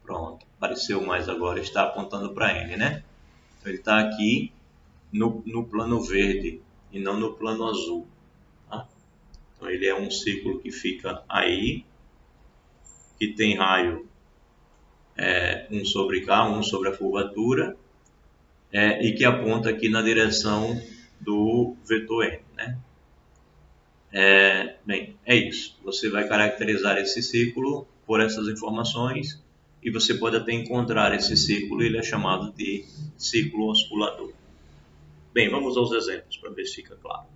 Pronto, apareceu mais agora, está apontando para N, né? Então ele está aqui no plano verde e não no plano azul. Tá? Então ele é um círculo que fica aí, que tem raio 1 sobre K, 1 sobre a curvatura, e que aponta aqui na direção do vetor N, né? Bem, é isso. Você vai caracterizar esse círculo por essas informações e você pode até encontrar esse círculo, ele é chamado de círculo osculador. Bem, vamos aos exemplos para ver se fica claro.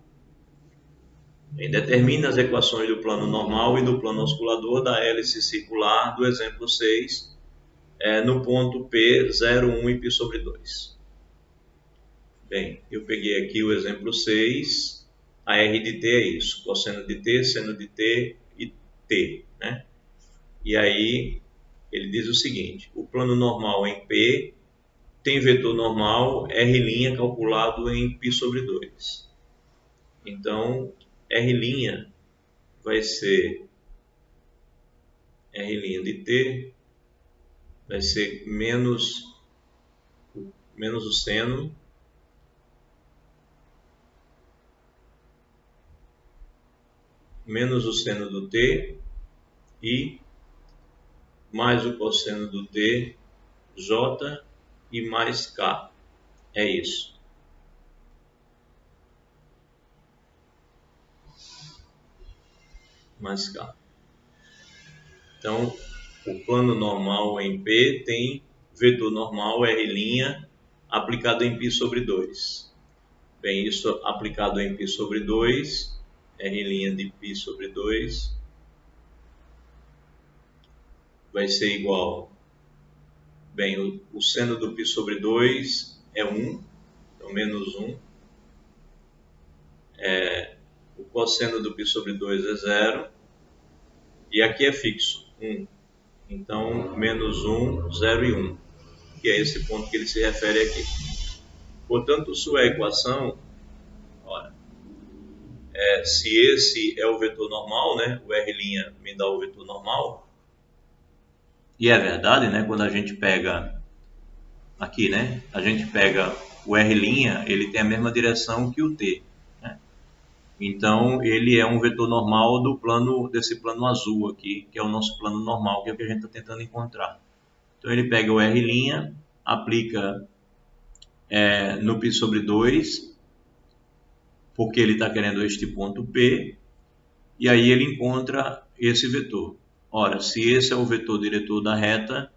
Bem, determina as equações do plano normal e do plano osculador da hélice circular do exemplo 6, no ponto P, 0, 1 e π sobre 2. Bem, eu peguei aqui o exemplo 6, a R de t é isso, cosseno de t, seno de t e t, né? E aí ele diz o seguinte: o plano normal em P tem vetor normal R' calculado em π sobre 2. Então, R' vai ser R' de t, vai ser menos o seno do t e mais o cosseno do t, j e mais k. É isso. mais K. Então, o plano normal em P tem vetor normal R' aplicado em π sobre 2. Bem, isso aplicado em π sobre 2, R' de π sobre 2, vai ser igual, bem, o seno do π sobre 2 é 1, então menos 1. O cosseno do π sobre 2 é 0. E aqui é fixo, 1. Então, menos 1, 0 e 1. Que é esse ponto que ele se refere aqui. Portanto, sua equação, olha, se esse é o vetor normal, né, o R' me dá o vetor normal, e é verdade, né, quando a gente pega aqui, né, a gente pega o R', ele tem a mesma direção que o T, né? Então, ele é um vetor normal desse plano azul aqui, que é o nosso plano normal, que é o que a gente está tentando encontrar. Então, ele pega o R', aplica no π sobre 2, porque ele está querendo este ponto P, e aí ele encontra esse vetor. Ora, se esse é o vetor diretor da reta,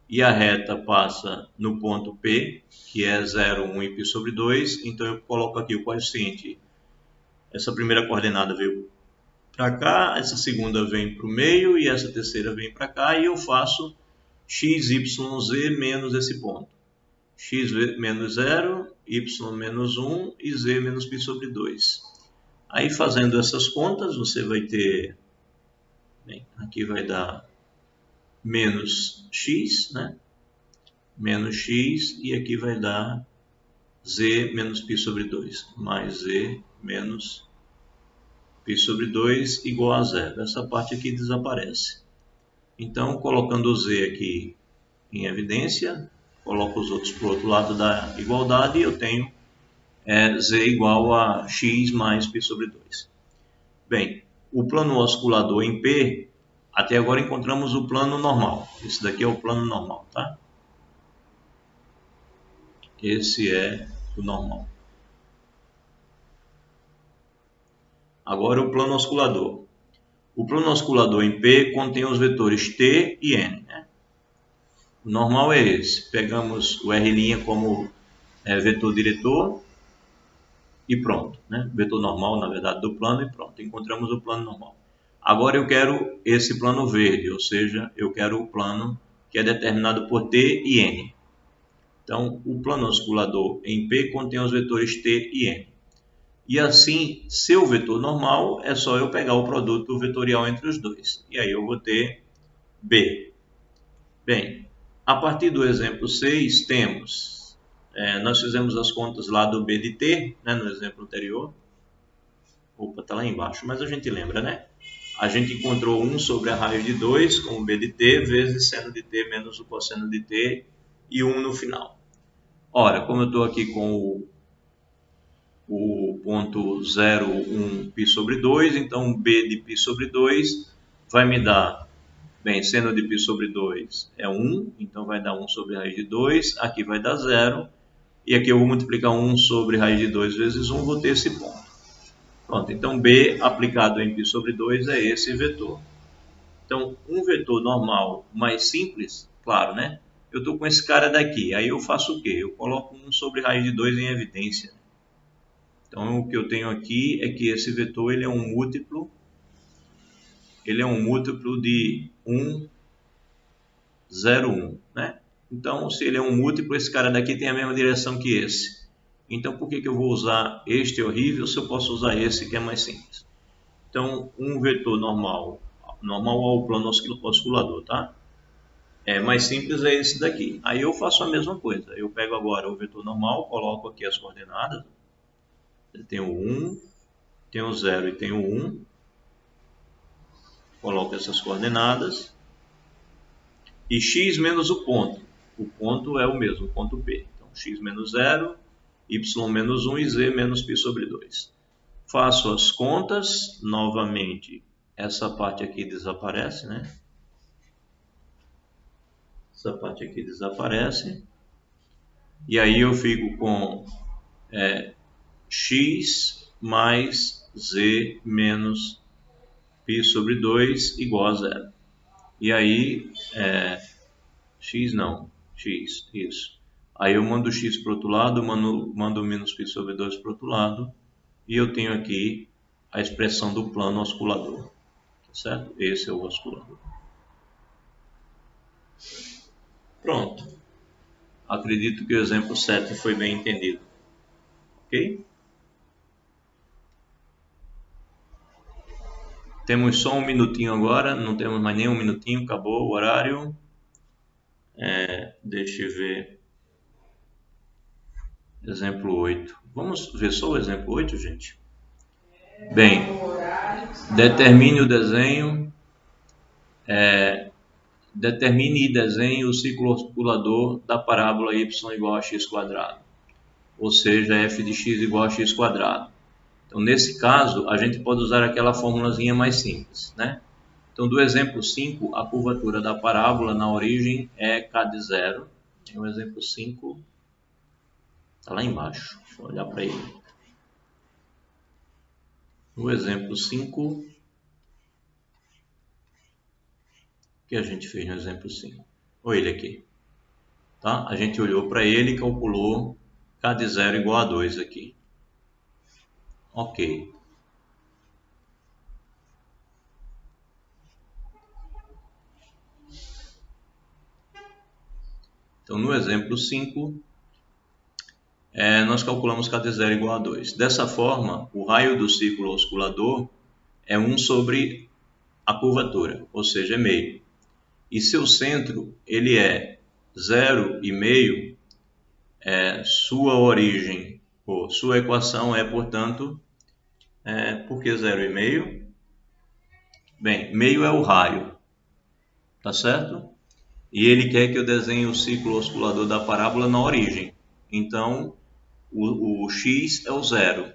e a reta passa no ponto P, que é 0, 1 e π sobre 2, então eu coloco aqui o coeficiente. Essa primeira coordenada veio para cá, essa segunda vem para o meio e essa terceira vem para cá, e eu faço x, y, z menos esse ponto. X menos 0, y menos 1 e z menos π sobre 2. Aí fazendo essas contas, você vai ter, bem, aqui vai dar menos x, né? Menos x, e aqui vai dar z menos π sobre 2, mais z menos π sobre 2 igual a zero. Essa parte aqui desaparece. Então, colocando o z aqui em evidência, coloco os outros para o outro lado da igualdade e eu tenho z igual a x mais π sobre 2. Bem, o plano oscilador em P, até agora encontramos o plano normal. Esse daqui é o plano normal, tá? Esse é o normal. Agora o plano oscilador. O plano oscilador em P contém os vetores T e N, né? O normal é esse. Pegamos o R' como vetor diretor e pronto, né? Vetor normal, na verdade, do plano e pronto. Encontramos o plano normal. Agora eu quero esse plano verde, ou seja, eu quero o plano que é determinado por T e N. Então, o plano oscilador em P contém os vetores T e N. E assim, seu vetor normal é só eu pegar o produto vetorial entre os dois. E aí eu vou ter B. Bem, a partir do exemplo 6 temos, nós fizemos as contas lá do B de T, né, no exemplo anterior. Opa, está lá embaixo, mas a gente lembra, né? A gente encontrou 1 sobre a raiz de 2, como B de T, vezes seno de T menos o cosseno de T, e 1 no final. Ora, como eu estou aqui com o ponto 0, 1, π sobre 2, então B de π sobre 2 vai me dar, bem, seno de π sobre 2 é 1, então vai dar 1 sobre a raiz de 2, aqui vai dar 0, e aqui eu vou multiplicar 1 sobre raiz de 2 vezes 1, vou ter esse ponto. Pronto, então B aplicado em π sobre 2 é esse vetor. Então, um vetor normal mais simples, claro, né? Eu estou com esse cara daqui, aí eu faço o quê? Eu coloco 1 sobre raiz de 2 em evidência. Então, o que eu tenho aqui é que esse vetor ele é um múltiplo de 1, 0, 1, né? Então, se ele é um múltiplo, esse cara daqui tem a mesma direção que esse. Então, por que eu vou usar este horrível se eu posso usar esse que é mais simples? Então, um vetor normal ao plano oscilador, tá? Mais simples é esse daqui. Aí eu faço a mesma coisa. Eu pego agora o vetor normal, coloco aqui as coordenadas. Eu tenho 1, tenho 0 e tenho 1. Coloco essas coordenadas. E x menos o ponto. O ponto é o mesmo, o ponto P. Então, x menos 0, y menos 1 e z menos π sobre 2. Faço as contas. Novamente, essa parte aqui desaparece, né? Essa parte aqui desaparece. E aí eu fico com x mais z menos π sobre 2 igual a zero. E aí, x não, x, isso. Aí eu mando x para o outro lado, mando menos π sobre 2 para o outro lado, e eu tenho aqui a expressão do plano osculador, tá certo? Esse é o osculador. Pronto. Acredito que o exemplo 7 foi bem entendido. Ok? Temos só um minutinho agora, não temos mais nem um minutinho, acabou o horário. Deixa eu ver. Exemplo 8. Vamos ver só o exemplo 8, gente? Bem, determine o desenho, determine e desenhe o ciclo oscilador da parábola y igual a x quadrado, ou seja, f de x igual a x quadrado. Então, nesse caso, a gente pode usar aquela formulazinha mais simples, né? Então, do exemplo 5, a curvatura da parábola na origem é k de zero. O exemplo 5 está lá embaixo, deixa eu olhar para ele. No exemplo 5, que a gente fez no exemplo 5? Olha ele aqui. Tá? A gente olhou para ele e calculou k de zero igual a 2 aqui. Ok. Então, no exemplo 5, nós calculamos k de zero igual a 2. Dessa forma, o raio do ciclo oscilador é 1 sobre a curvatura, ou seja, é meio. E seu centro, ele é 0,5, sua origem, ou sua equação é, portanto, por que 0,5? Bem, meio é o raio, tá certo? E ele quer que eu desenhe o ciclo oscilador da parábola na origem. Então, o x é o zero.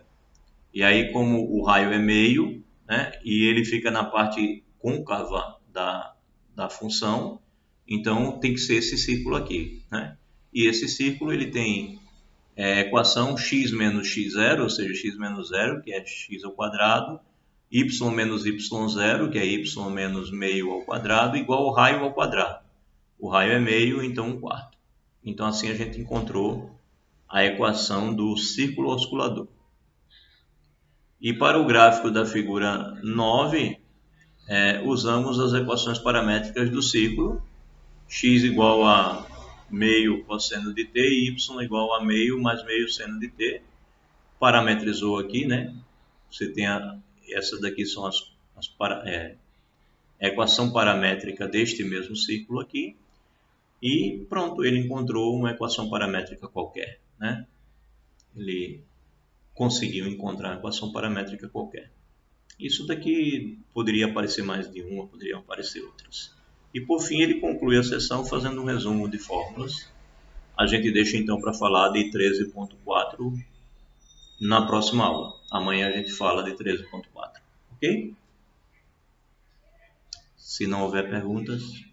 E aí, como o raio é meio, né, e ele fica na parte côncava da função, então tem que ser esse círculo aqui, né? E esse círculo ele tem a equação x menos x0, ou seja, x menos 0, que é x ao quadrado, y menos y0, que é y menos meio ao quadrado, igual ao raio ao quadrado. O raio é meio, então 1/4. Então assim a gente encontrou a equação do círculo oscilador. E para o gráfico da figura 9, usamos as equações paramétricas do círculo, x igual a meio cosseno de t e y igual a meio mais meio seno de t. Parametrizou aqui, né? Você tem essas daqui são a equação paramétrica deste mesmo círculo aqui. E pronto, ele encontrou uma equação paramétrica qualquer, né? Ele conseguiu encontrar uma equação paramétrica qualquer. Isso daqui poderia aparecer mais de uma, poderiam aparecer outras. E por fim ele conclui a sessão fazendo um resumo de fórmulas. A gente deixa então para falar de 13.4 na próxima aula. Amanhã a gente fala de 13.4, ok? Se não houver perguntas,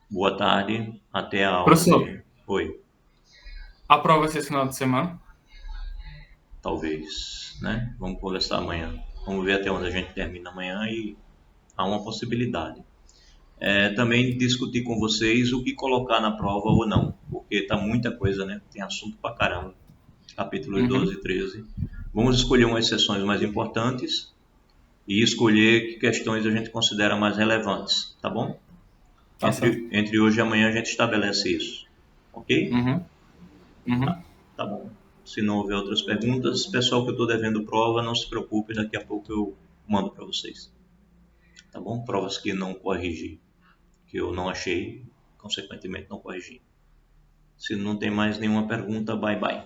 boa tarde, até a aula. Professor, Oi. a prova vai ser esse final de semana? Talvez, né? Vamos conversar amanhã. Vamos ver até onde a gente termina amanhã e há uma possibilidade. Também discutir com vocês o que colocar na prova ou não, porque tá muita coisa, né? Tem assunto pra caramba. Capítulos 12 e 13. Vamos escolher umas sessões mais importantes e escolher que questões a gente considera mais relevantes, tá bom? Tá Entre hoje e amanhã a gente estabelece isso, ok? Tá bom. Se não houver outras perguntas, pessoal que eu estou devendo prova, não se preocupe, daqui a pouco eu mando para vocês. Tá bom? Provas que não corrigi, que eu não achei, consequentemente não corrigi. Se não tem mais nenhuma pergunta, bye bye.